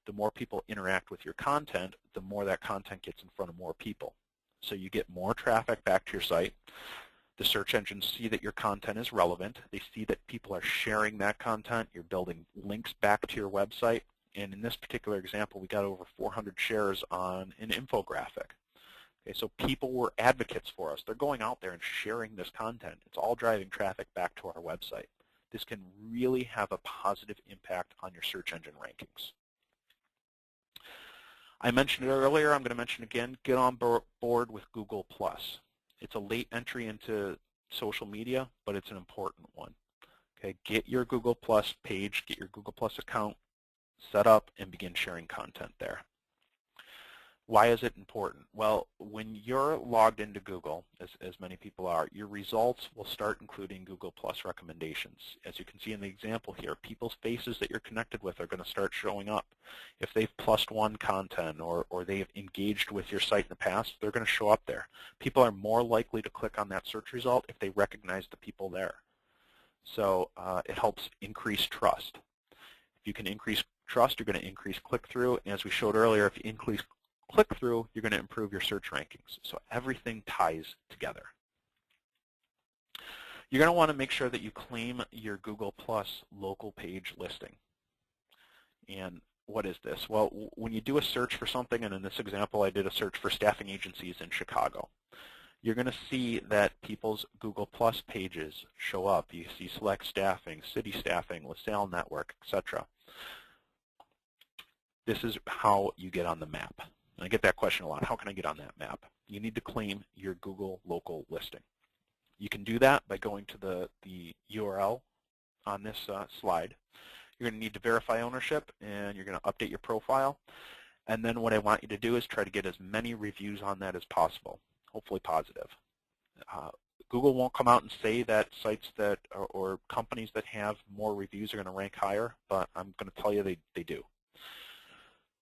The more people interact with your content, the more that content gets in front of more people. So you get more traffic back to your site. The search engines see that your content is relevant. They see that people are sharing that content. You're building links back to your website. And in this particular example, we got over 400 shares on an infographic. Okay, so people were advocates for us. They're going out there and sharing this content. It's all driving traffic back to our website. This can really have a positive impact on your search engine rankings. I mentioned it earlier. I'm going to mention again, get on board with Google+. It's a late entry into social media, but it's an important one. Okay, get your Google Plus page, get your Google Plus account set up, and begin sharing content there. Why is it important? Well, when you're logged into Google, as many people are, your results will start including Google Plus recommendations. As you can see in the example here, people's faces that you're connected with are going to start showing up. If they've +1 content or they've engaged with your site in the past, they're going to show up there. People are more likely to click on that search result if they recognize the people there. So it helps increase trust. If you can increase trust, you're going to increase click-through. And as we showed earlier, if you increase click-through, you're going to improve your search rankings. So everything ties together. You're going to want to make sure that you claim your Google Plus local page listing. And what is this? Well, when you do a search for something, and in this example I did a search for staffing agencies in Chicago, you're going to see that people's Google Plus pages show up. You see Select Staffing, City Staffing, LaSalle Network, etc. This is how you get on the map. And I get that question a lot. How can I get on that map? You need to claim your Google local listing. You can do that by going to the URL on this slide. You're going to need to verify ownership, and you're going to update your profile. And then what I want you to do is try to get as many reviews on that as possible, hopefully positive. Google won't come out and say that sites that or companies that have more reviews are going to rank higher, but I'm going to tell you they do.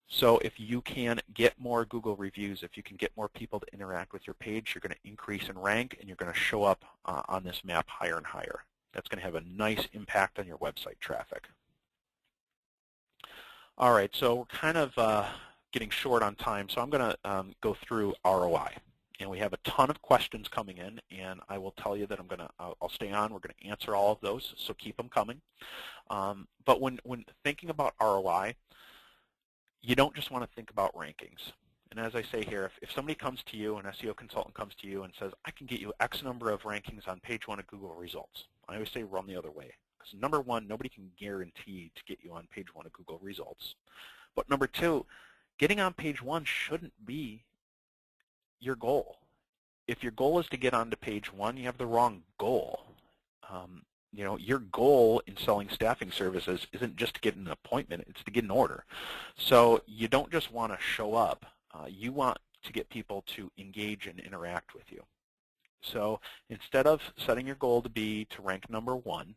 So if you can get more Google reviews, if you can get more people to interact with your page, you're going to increase in rank, and you're going to show up on this map higher and higher. That's going to have a nice impact on your website traffic. All right, so we're kind of getting short on time, so I'm going to go through ROI. And we have a ton of questions coming in, and I will tell you that I'll stay on. We're going to answer all of those, so keep them coming. But when thinking about ROI, you don't just want to think about rankings. And as I say here, if somebody comes to you, an SEO consultant comes to you and says, I can get you X number of rankings on page 1 of Google results, I always say run the other way. Because number 1, nobody can guarantee to get you on page 1 of Google results. But number 2, getting on page 1 shouldn't be your goal. If your goal is to get onto page 1, you have the wrong goal. You know, your goal in selling staffing services isn't just to get an appointment, it's to get an order. So you don't just want to show up, you want to get people to engage and interact with you. So instead of setting your goal to be to rank number 1,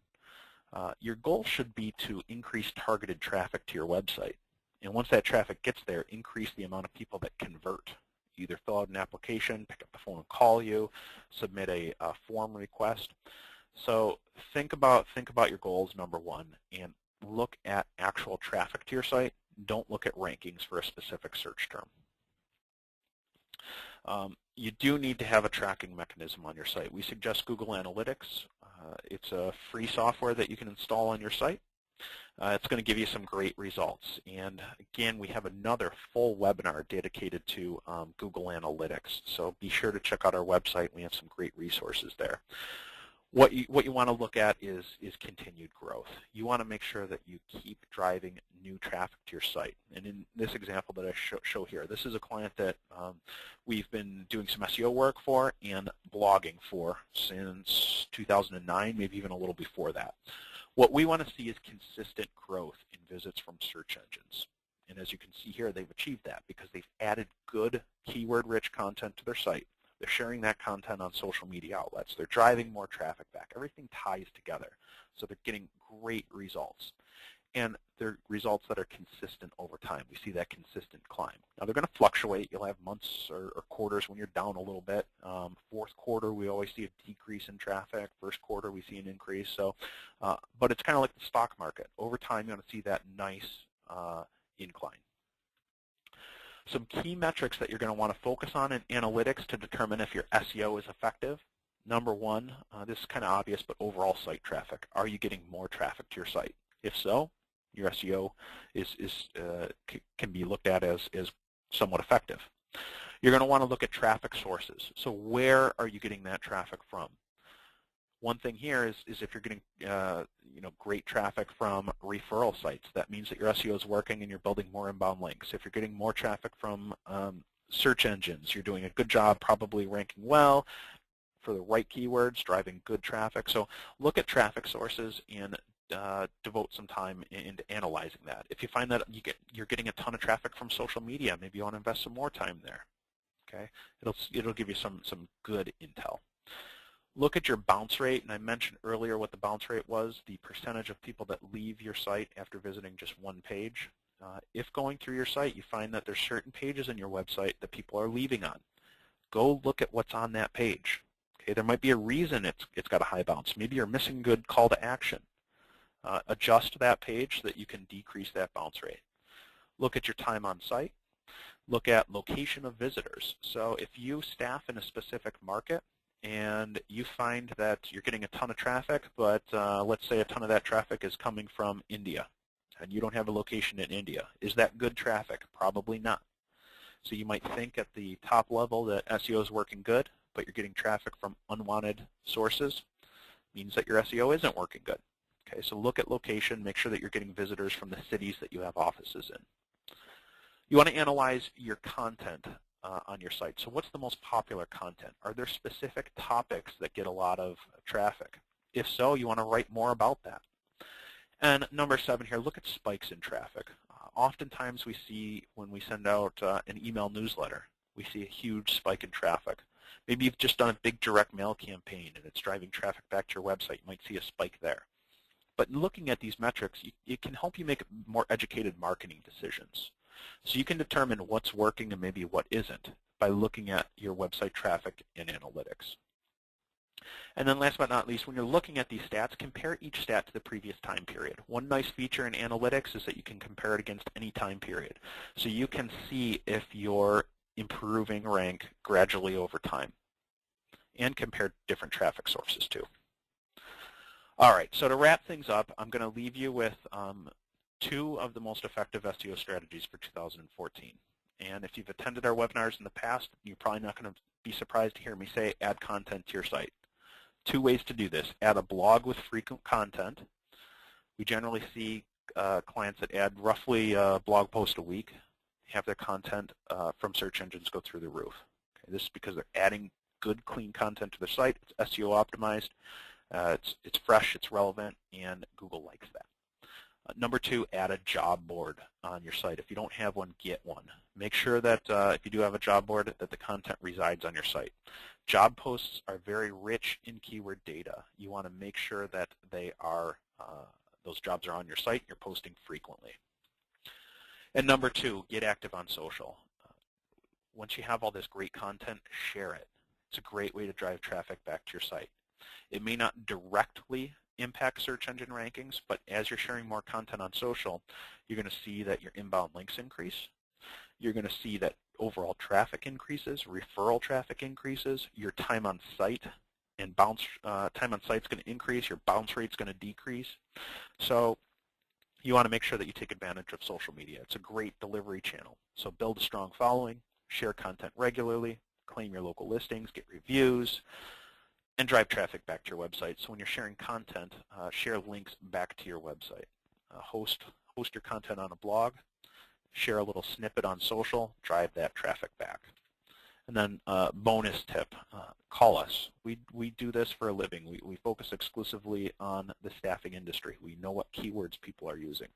your goal should be to increase targeted traffic to your website. And once that traffic gets there, increase the amount of people that convert. Either fill out an application, pick up the phone and call you, submit a form request. So think about your goals, number 1, and look at actual traffic to your site. Don't look at rankings for a specific search term. You do need to have a tracking mechanism on your site. We suggest Google Analytics. It's a free software that you can install on your site. It's going to give you some great results. And again, we have another full webinar dedicated to Google Analytics. So be sure to check out our website. We have some great resources there. What you want to look at is continued growth. You want to make sure that you keep driving new traffic to your site. And in this example that I show here, this is a client that we've been doing some SEO work for and blogging for since 2009, maybe even a little before that. What we want to see is consistent growth in visits from search engines. And as you can see here, they've achieved that because they've added good keyword-rich content to their site. They're sharing that content on social media outlets. They're driving more traffic back. Everything ties together. So they're getting great results. And they're results that are consistent over time. We see that consistent climb. Now, they're going to fluctuate. You'll have months or quarters when you're down a little bit. Fourth quarter, we always see a decrease in traffic. First quarter, we see an increase. So, but it's kind of like the stock market. Over time, you're going to see that nice incline. Some key metrics that you're going to want to focus on in analytics to determine if your SEO is effective. Number one, this is kind of obvious, but overall site traffic. Are you getting more traffic to your site? If so, your SEO can be looked at as somewhat effective. You're going to want to look at traffic sources. So where are you getting that traffic from? One thing here is if you're getting great traffic from referral sites, that means that your SEO is working and you're building more inbound links. If you're getting more traffic from search engines, you're doing a good job probably ranking well for the right keywords, driving good traffic. So look at traffic sources and devote some time into analyzing that. If you find that you're getting a ton of traffic from social media, maybe you want to invest some more time there. Okay, it'll give you some good intel. Look at your bounce rate, and I mentioned earlier what the bounce rate was, the percentage of people that leave your site after visiting just one page. If going through your site you find that there's certain pages in your website that people are leaving on, go look at what's on that page. Okay, there might be a reason it's got a high bounce. Maybe you're missing good call to action. Adjust that page so that you can decrease that bounce rate. Look at your time on site. Look at location of visitors. So if you staff in a specific market and you find that you're getting a ton of traffic, but let's say a ton of that traffic is coming from India, and you don't have a location in India, is that good traffic? Probably not. So you might think at the top level that SEO is working good, but you're getting traffic from unwanted sources, means that your SEO isn't working good. Okay, so look at location, make sure that you're getting visitors from the cities that you have offices in. You want to analyze your content on your site. So what's the most popular content? Are there specific topics that get a lot of traffic? If so, you want to write more about that. And number 7 here, look at spikes in traffic. Oftentimes we see when we send out an email newsletter, we see a huge spike in traffic. Maybe you've just done a big direct mail campaign and it's driving traffic back to your website. You might see a spike there. But looking at these metrics, it can help you make more educated marketing decisions. So you can determine what's working and maybe what isn't by looking at your website traffic and analytics. And then last but not least, when you're looking at these stats, compare each stat to the previous time period. One nice feature in analytics is that you can compare it against any time period. So you can see if you're improving rank gradually over time and compare different traffic sources too. All right, so to wrap things up, I'm going to leave you with 2 of the most effective SEO strategies for 2014. And if you've attended our webinars in the past, you're probably not going to be surprised to hear me say add content to your site. 2 ways to do this. Add a blog with frequent content. We generally see clients that add roughly a blog post a week, have their content from search engines go through the roof. Okay, this is because they're adding good, clean content to their site. It's SEO optimized. It's fresh, it's relevant, and Google likes that. Number 2, add a job board on your site. If you don't have one, get one. Make sure that if you do have a job board, that the content resides on your site. Job posts are very rich in keyword data. You want to make sure that they are those jobs are on your site. You're posting frequently. And number 2, get active on social. Once you have all this great content, share it. It's a great way to drive traffic back to your site. It may not directly impact search engine rankings, but as you're sharing more content on social, you're going to see that your inbound links increase. you're going to see that overall traffic increases, referral traffic increases, your time on site and time on site is going to increase, your bounce rate is going to decrease. So you want to make sure that you take advantage of social media. It's a great delivery channel. So build a strong following, share content regularly, claim your local listings, get reviews, and drive traffic back to your website. So when you're sharing content, share links back to your website. Host your content on a blog, share a little snippet on social, drive that traffic back. And then bonus tip, call us. We do this for a living. We focus exclusively on the staffing industry. We know what keywords people are using.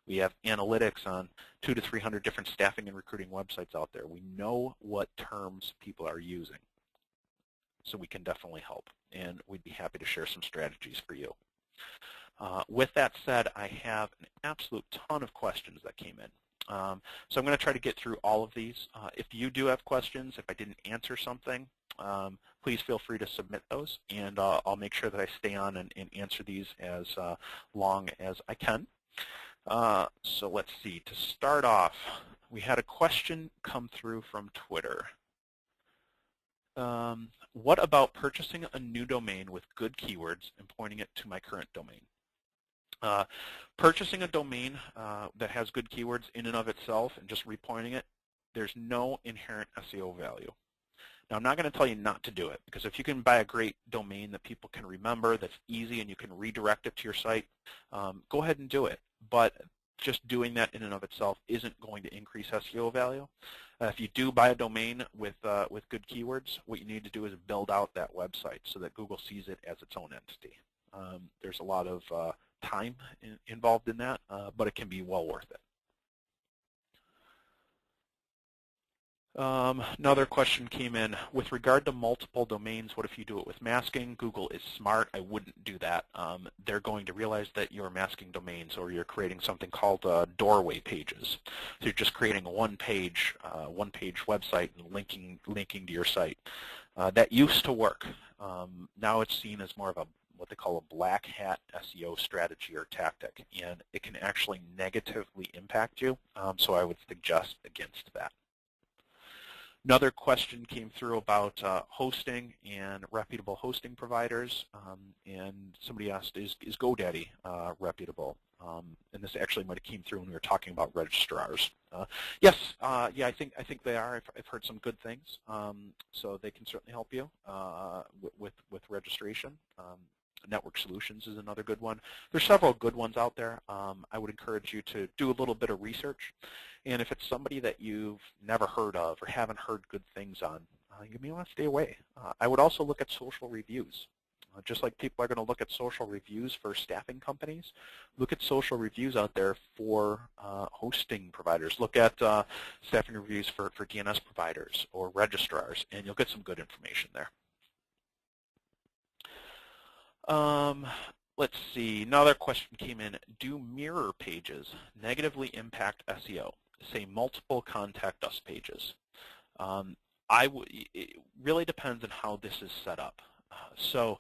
We have analytics on 200 to 300 different staffing and recruiting websites out there. We know what terms people are using. So we can definitely help, and we'd be happy to share some strategies for you. With that said, I have an absolute ton of questions that came in. So I'm going to try to get through all of these. If you do have questions, if I didn't answer something, please feel free to submit those, and I'll make sure that I stay on and answer these as long as I can. So let's see. To start off, we had a question come through from Twitter. What about purchasing a new domain with good keywords and pointing it to my current domain? Purchasing a domain that has good keywords in and of itself and just repointing it, there's no inherent SEO value. Now, I'm not going to tell you not to do it, because if you can buy a great domain that people can remember, that's easy, and you can redirect it to your site, go ahead and do it. But just doing that in and of itself isn't going to increase SEO value. If you do buy a domain with good keywords, what you need to do is build out that website so that Google sees it as its own entity. There's a lot of time involved in that, but it can be well worth it. Another question came in. With regard to multiple domains, what if you do it with masking? Google is smart. I wouldn't do that. They're going to realize that you're masking domains, or you're creating something called doorway pages. So you're just creating a one-page website and linking to your site. That used to work. Now it's seen as more of what they call a black hat SEO strategy or tactic, and it can actually negatively impact you. So I would suggest against that. Another question came through about hosting and reputable hosting providers, and somebody asked, is GoDaddy reputable? And this actually might have came through when we were talking about registrars. Yes, yeah, I think they are. I've heard some good things, so they can certainly help you with registration. Network Solutions is another good one. There's several good ones out there. I would encourage you to do a little bit of research. And if it's somebody that you've never heard of or haven't heard good things on, you may want to stay away. I would also look at social reviews. Just like people are going to look at social reviews for staffing companies, look at social reviews out there for hosting providers. Look at staffing reviews for DNS providers or registrars, and you'll get some good information there. Let's see. Another question came in. Do mirror pages negatively impact SEO? Say multiple contact us pages. It really depends on how this is set up. So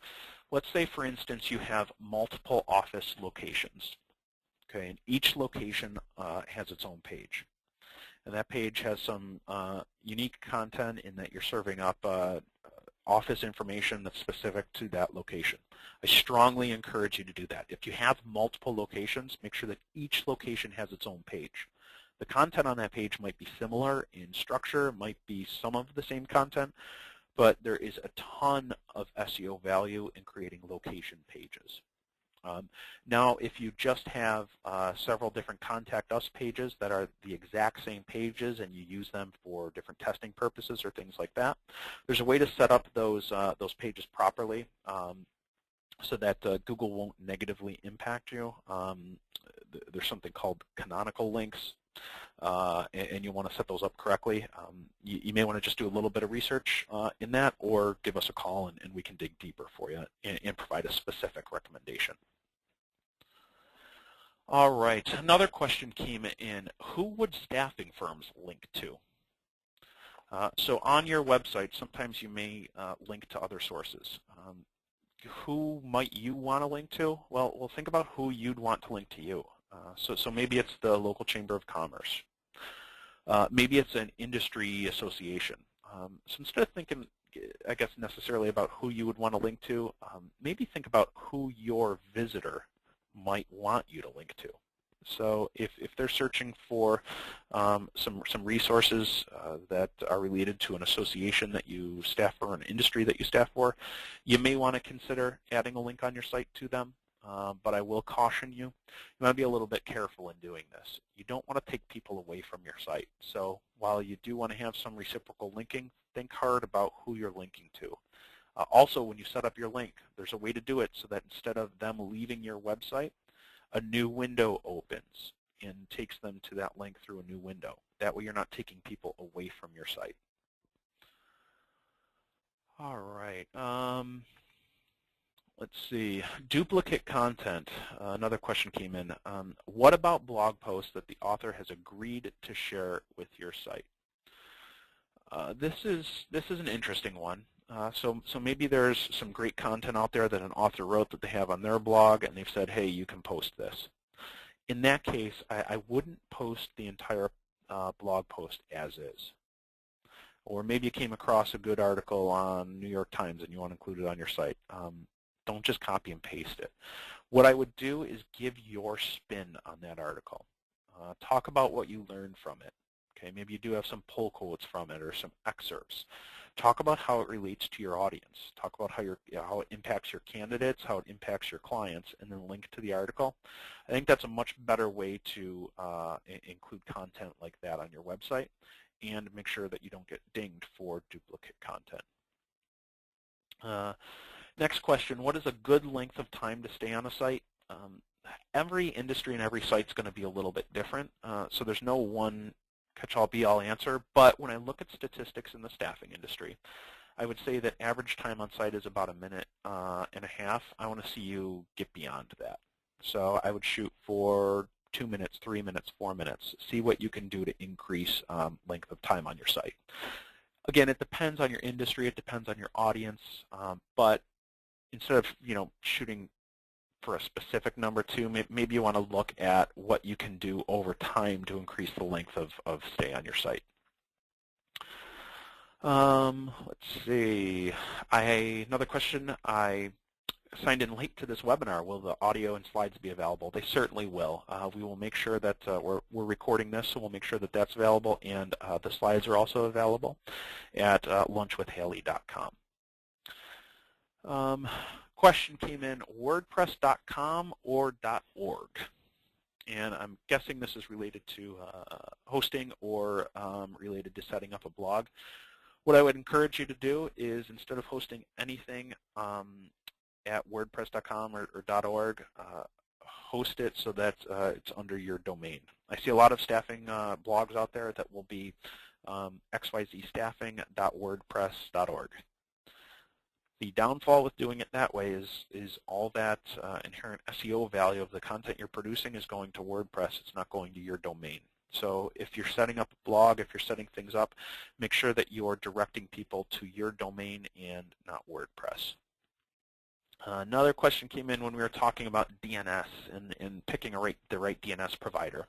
let's say, for instance, you have multiple office locations. Okay, and each location has its own page. And that page has some unique content in that you're serving up office information that's specific to that location. I strongly encourage you to do that. If you have multiple locations, make sure that each location has its own page. The content on that page might be similar in structure, might be some of the same content, but there is a ton of SEO value in creating location pages. Now, if you just have several different Contact Us pages that are the exact same pages and you use them for different testing purposes or things like that, there's a way to set up those pages properly so that Google won't negatively impact you. There's something called canonical links, and you want to set those up correctly. You may want to just do a little bit of research in that, or give us a call and we can dig deeper for you and provide a specific recommendation. All right, another question came in. Who would staffing firms link to? So on your website, sometimes you may link to other sources. Who might you want to link to? Well, think about who you'd want to link to you. So maybe it's the local chamber of commerce. Maybe it's an industry association. So instead of thinking, I guess, necessarily about who you would want to link to, maybe think about who your visitor might want you to link to. So if they're searching for some resources that are related to an association that you staff for, an industry that you staff for, you may want to consider adding a link on your site to them. But I will caution you, you want to be a little bit careful in doing this. You don't want to take people away from your site. So while you do want to have some reciprocal linking, think hard about who you're linking to. Also, when you set up your link, there's a way to do it so that instead of them leaving your website, a new window opens and takes them to that link through a new window. That way you're not taking people away from your site. All right. Let's see. Duplicate content. Another question came in. What about blog posts that the author has agreed to share with your site? This is an interesting one. So maybe there's some great content out there that an author wrote that they have on their blog, and they've said, hey, you can post this. In that case, I wouldn't post the entire blog post as is. Or maybe you came across a good article on New York Times and you want to include it on your site. Don't just copy and paste it. What I would do is give your spin on that article. Talk about what you learned from it. Okay, maybe you do have some pull quotes from it or some excerpts. Talk about how it relates to your audience. Talk about how it impacts your candidates, how it impacts your clients, and then link to the article. I think that's a much better way to include content like that on your website and make sure that you don't get dinged for duplicate content. Next question, what is a good length of time to stay on a site? Every industry and every site is going to be a little bit different, so there's no one catch-all be-all answer, but when I look at statistics in the staffing industry, I would say that average time on site is about 1.5 minutes. I want to see you get beyond that. So I would shoot for 2 minutes, 3 minutes, 4 minutes. See what you can do to increase length of time on your site. Again, it depends on your industry, it depends on your audience, but instead of shooting for a specific number two, maybe you want to look at what you can do over time to increase the length of stay on your site. Let's see. Another question. I signed in late to this webinar. Will the audio and slides be available? They certainly will. We will make sure that we're recording this, so we'll make sure that that's available, and the slides are also available at lunchwithhaley.com. Question came in, wordpress.com or .org? And I'm guessing this is related to hosting or related to setting up a blog. What I would encourage you to do is, instead of hosting anything at wordpress.com or .org, host it so that it's under your domain. I see a lot of staffing blogs out there that will be xyzstaffing.wordpress.org. The downfall with doing it that way is all that inherent SEO value of the content you're producing is going to WordPress. It's not going to your domain. So if you're setting up a blog, if you're setting things up, make sure that you're directing people to your domain and not WordPress. Another question came in when we were talking about DNS and picking the right DNS provider.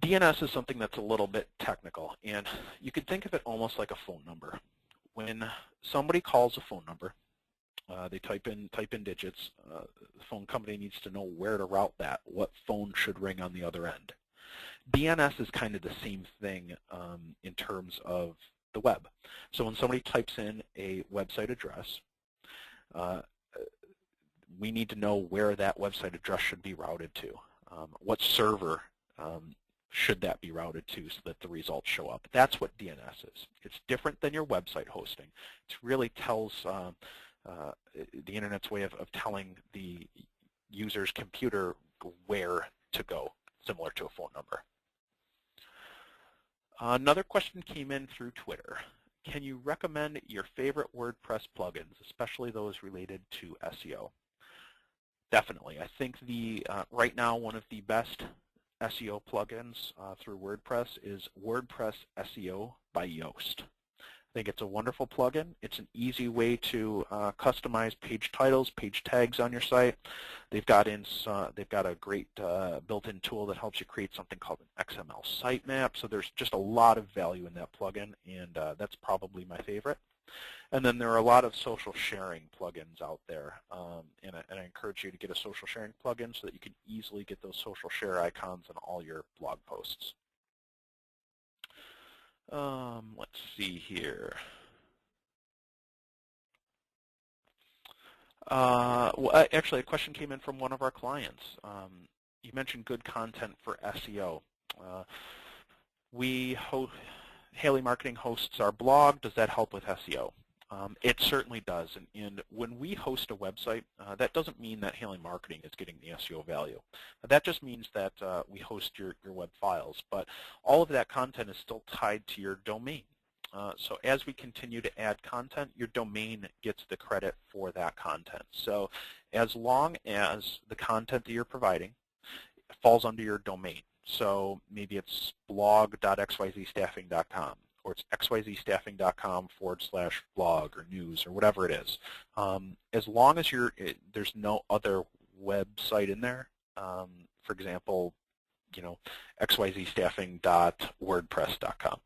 DNS is something that's a little bit technical, and you could think of it almost like a phone number. When somebody calls a phone number, they type in digits. The phone company needs to know where to route that, what phone should ring on the other end. DNS is kind of the same thing in terms of the web. So when somebody types in a website address, we need to know where that website address should be routed to. What server should that be routed to so that the results show up? That's what DNS is. It's different than your website hosting. It really tells the Internet's way of telling the user's computer where to go, similar to a phone number. Another question came in through Twitter. Can you recommend your favorite WordPress plugins, especially those related to SEO? Definitely. I think right now one of the best SEO plugins through WordPress is WordPress SEO by Yoast. think it's a wonderful plugin. It's an easy way to customize page titles, page tags on your site. They've got a great built-in tool that helps you create something called an XML sitemap. So there's just a lot of value in that plugin, and that's probably my favorite. And then there are a lot of social sharing plugins out there, and I encourage you to get a social sharing plugin so that you can easily get those social share icons on all your blog posts. Let's see here. Well, actually, a question came in from one of our clients. You mentioned good content for SEO. Haley Marketing hosts our blog. Does that help with SEO? It certainly does. And when we host a website, that doesn't mean that Haley Marketing is getting the SEO value. That just means that we host your web files. But all of that content is still tied to your domain. So as we continue to add content, your domain gets the credit for that content. So as long as the content that you're providing falls under your domain, so maybe it's blog.xyzstaffing.com, or it's xyzstaffing.com/blog or news or whatever it is. As long as there's no other website in there, for example, xyzstaffing.wordpress.com.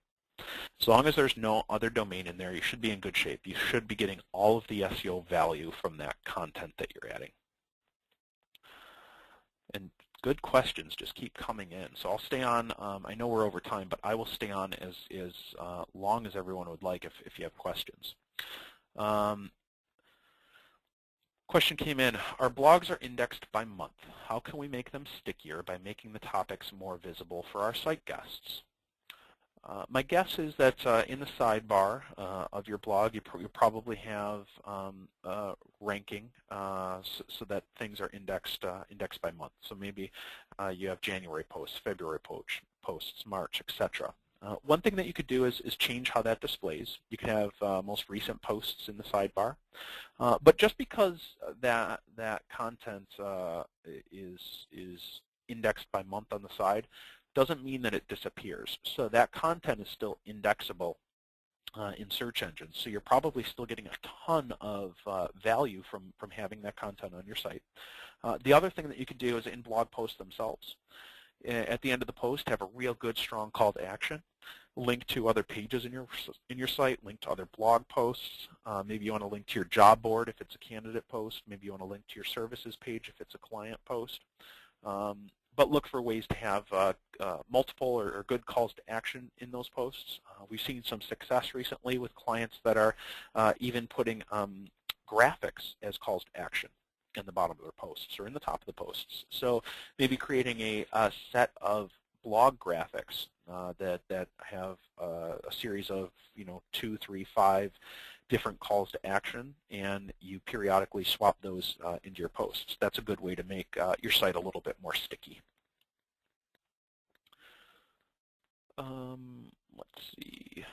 As long as there's no other domain in there, you should be in good shape. You should be getting all of the SEO value from that content that you're adding. And good questions just keep coming in. So I'll stay on. I know we're over time, but I will stay on as long as everyone would like if you have questions. Question came in. Our blogs are indexed by month. How can we make them stickier by making the topics more visible for our site guests? My guess is that in the sidebar of your blog, you probably have ranking so that things are indexed by month. So maybe you have January posts, February posts, March, etc. One thing that you could do is change how that displays. You could have most recent posts in the sidebar. But just because that content is indexed by month on the side doesn't mean that it disappears. So that content is still indexable in search engines. So you're probably still getting a ton of value from having that content on your site. The other thing that you could do is in blog posts themselves. At the end of the post, have a real good, strong call to action. Link to other pages in your site. Link to other blog posts. Maybe you want to link to your job board if it's a candidate post. Maybe you want to link to your services page if it's a client post. But look for ways to have multiple or good calls to action in those posts. We've seen some success recently with clients that are even putting graphics as calls to action in the bottom of their posts or in the top of the posts. So maybe creating a set of blog graphics that have a series of 2, 3, 5 different calls to action, and you periodically swap those into your posts. That's a good way to make your site a little bit more sticky. Let's see.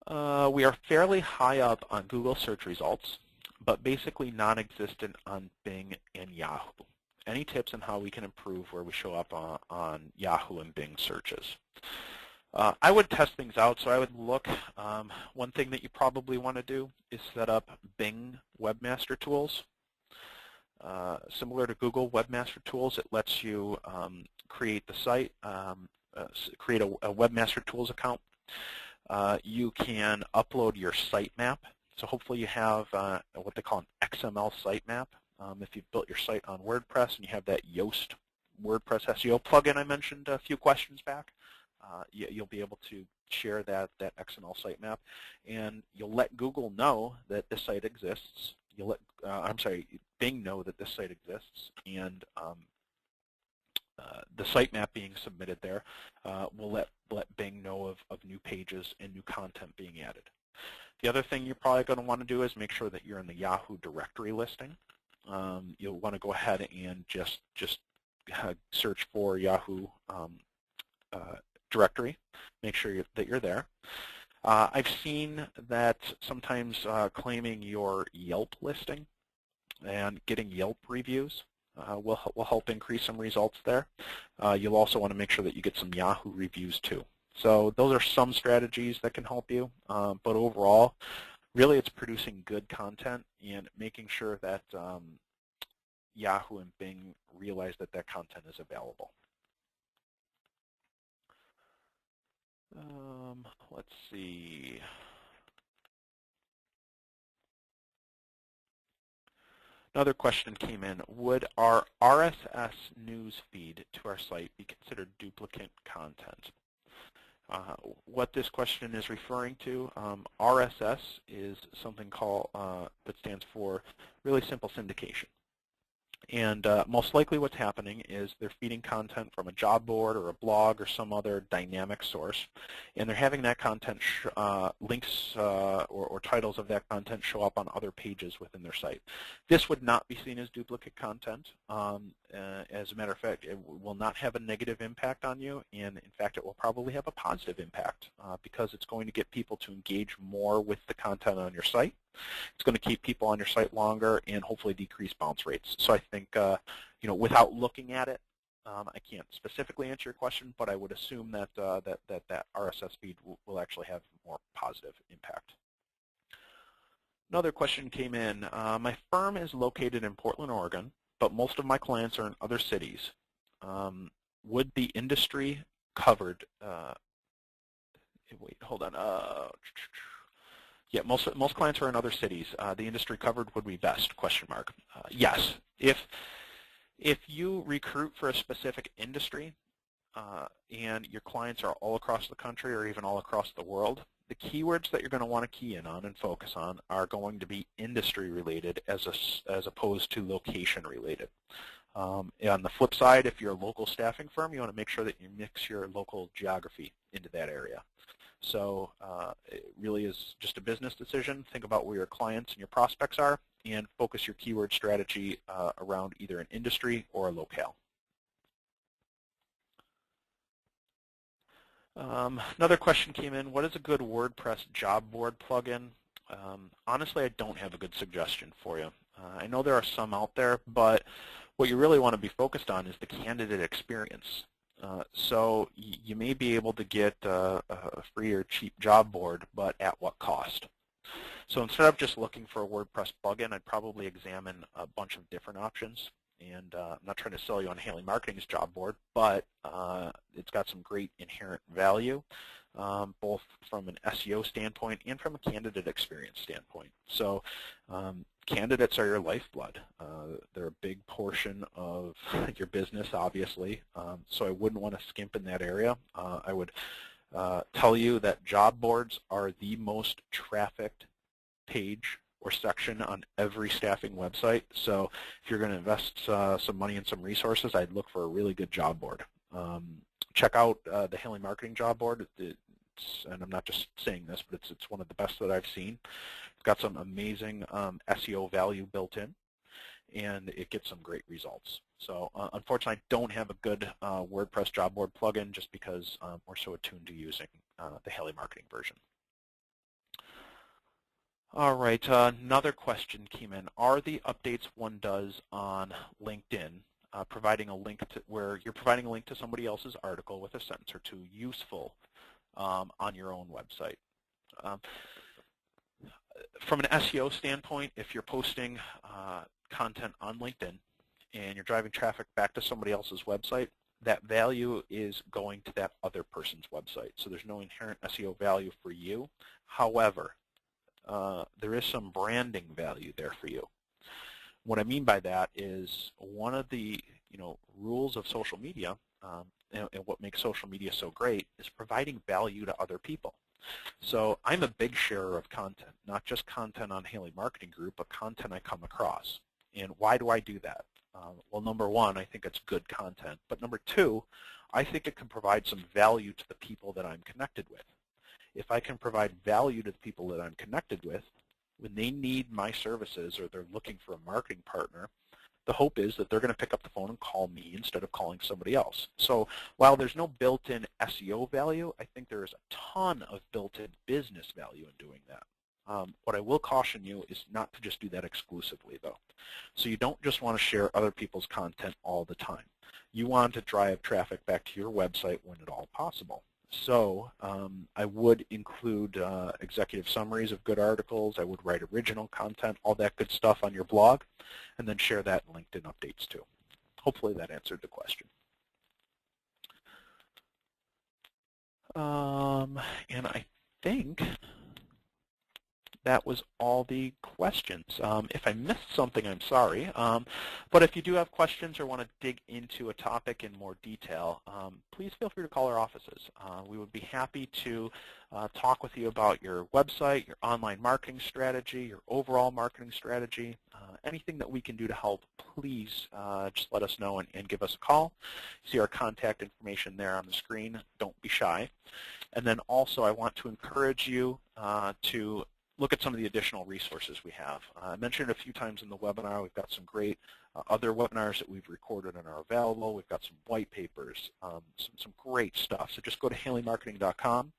We are fairly high up on Google search results, but basically non-existent on Bing and Yahoo. Any tips on how we can improve where we show up on Yahoo and Bing searches? I would test things out, so I would look. One thing that you probably want to do is set up Bing Webmaster Tools. Similar to Google Webmaster Tools, it lets you create the site, create a Webmaster Tools account. You can upload your sitemap. So hopefully you have what they call an XML sitemap. If you've built your site on WordPress and you have that Yoast WordPress SEO plugin I mentioned a few questions back, you'll be able to share that XML sitemap, and you'll let Google know that this site exists. You'll let Bing know that this site exists, and the sitemap being submitted there will let Bing know of new pages and new content being added. The other thing you're probably going to want to do is make sure that you're in the Yahoo Directory listing. You'll want to go ahead and just search for Yahoo Directory. Make sure that you're there. I've seen that sometimes claiming your Yelp listing and getting Yelp reviews will help increase some results there. You'll also want to make sure that you get some Yahoo reviews too. So those are some strategies that can help you, but overall, really it's producing good content and making sure that Yahoo and Bing realize that that content is available. Let's see. Another question came in. Would our RSS news feed to our site be considered duplicate content? What this question is referring to, RSS is something called that stands for really simple syndication. And most likely what's happening is they're feeding content from a job board or a blog or some other dynamic source, and they're having that content links or titles of that content show up on other pages within their site. This would not be seen as duplicate content. As a matter of fact, it will not have a negative impact on you, and in fact it will probably have a positive impact because it's going to get people to engage more with the content on your site. It's going to keep people on your site longer and hopefully decrease bounce rates. So I think, without looking at it, I can't specifically answer your question, but I would assume that that RSS feed will actually have more positive impact. Another question came in. My firm is located in Portland, Oregon, but most of my clients are in other cities. Would the industry covered? Wait, hold on. Yeah, most clients are in other cities. The industry covered would be best, question mark. Yes. If you recruit for a specific industry and your clients are all across the country or even all across the world, the keywords that you're going to want to key in on and focus on are going to be industry related as opposed to location related. On the flip side, if you're a local staffing firm, you want to make sure that you mix your local geography into that area. So it really is just a business decision. Think about where your clients and your prospects are and focus your keyword strategy around either an industry or a locale. Another question came in. What is a good WordPress job board plugin? Honestly, I don't have a good suggestion for you. I know there are some out there, but what you really want to be focused on is the candidate experience. So you may be able to get a free or cheap job board, but at what cost? So instead of just looking for a WordPress plugin, I'd probably examine a bunch of different options. And I'm not trying to sell you on Haley Marketing's job board, but it's got some great inherent value, both from an SEO standpoint and from a candidate experience standpoint. So candidates are your lifeblood. They're a big portion of your business, obviously, so I wouldn't want to skimp in that area. I would tell you that job boards are the most trafficked page or section on every staffing website. So if you're going to invest some money and some resources, I'd look for a really good job board. Check out the Haley Marketing job board. And I'm not just saying this, but it's one of the best that I've seen. It's got some amazing SEO value built in, and it gets some great results. So unfortunately, I don't have a good WordPress job board plugin just because we're so attuned to using the Haley Marketing version. All right, another question came in. Are the updates one does on LinkedIn providing a link to where you're providing a link to somebody else's article with a sentence or two useful on your own website? From an SEO standpoint, if you're posting content on LinkedIn and you're driving traffic back to somebody else's website, that value is going to that other person's website. So there's no inherent SEO value for you. However, there is some branding value there for you. What I mean by that is one of the rules of social media and what makes social media so great is providing value to other people. So I'm a big sharer of content, not just content on Haley Marketing Group, but content I come across. And why do I do that? Well, number one, I think it's good content. But number two, I think it can provide some value to the people that I'm connected with. If I can provide value to the people that I'm connected with, when they need my services or they're looking for a marketing partner, the hope is that they're going to pick up the phone and call me instead of calling somebody else. So while there's no built-in SEO value, I think there is a ton of built-in business value in doing that. What I will caution you is not to just do that exclusively, though. So you don't just want to share other people's content all the time. You want to drive traffic back to your website when at all possible. So I would include executive summaries of good articles. I would write original content, all that good stuff on your blog, and then share that in LinkedIn updates too. Hopefully that answered the question. And I think that was all the questions. If I missed something, I'm sorry. But if you do have questions or want to dig into a topic in more detail, please feel free to call our offices. We would be happy to talk with you about your website, your online marketing strategy, your overall marketing strategy. Anything that we can do to help, please just let us know and give us a call. See our contact information there on the screen. Don't be shy. And then also I want to encourage you to look at some of the additional resources we have. I mentioned a few times in the webinar, we've got some great other webinars that we've recorded and are available. We've got some white papers, some great stuff. So just go to HaleyMarketing.com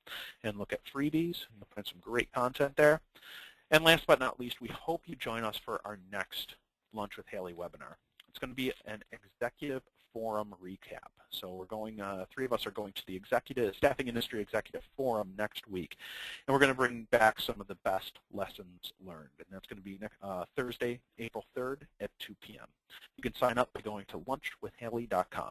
and look at freebies. You'll find some great content there. And last but not least, we hope you join us for our next Lunch with Haley webinar. It's going to be an executive forum recap. So we're going, 3 of us are going to the Staffing Industry Executive Forum next week. And we're going to bring back some of the best lessons learned. And that's going to be Thursday, April 3rd at 2 p.m. You can sign up by going to lunchwithhaley.com.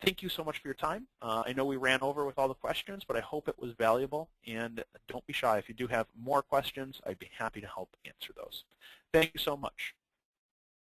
Thank you so much for your time. I know we ran over with all the questions, but I hope it was valuable. And don't be shy. If you do have more questions, I'd be happy to help answer those. Thank you so much.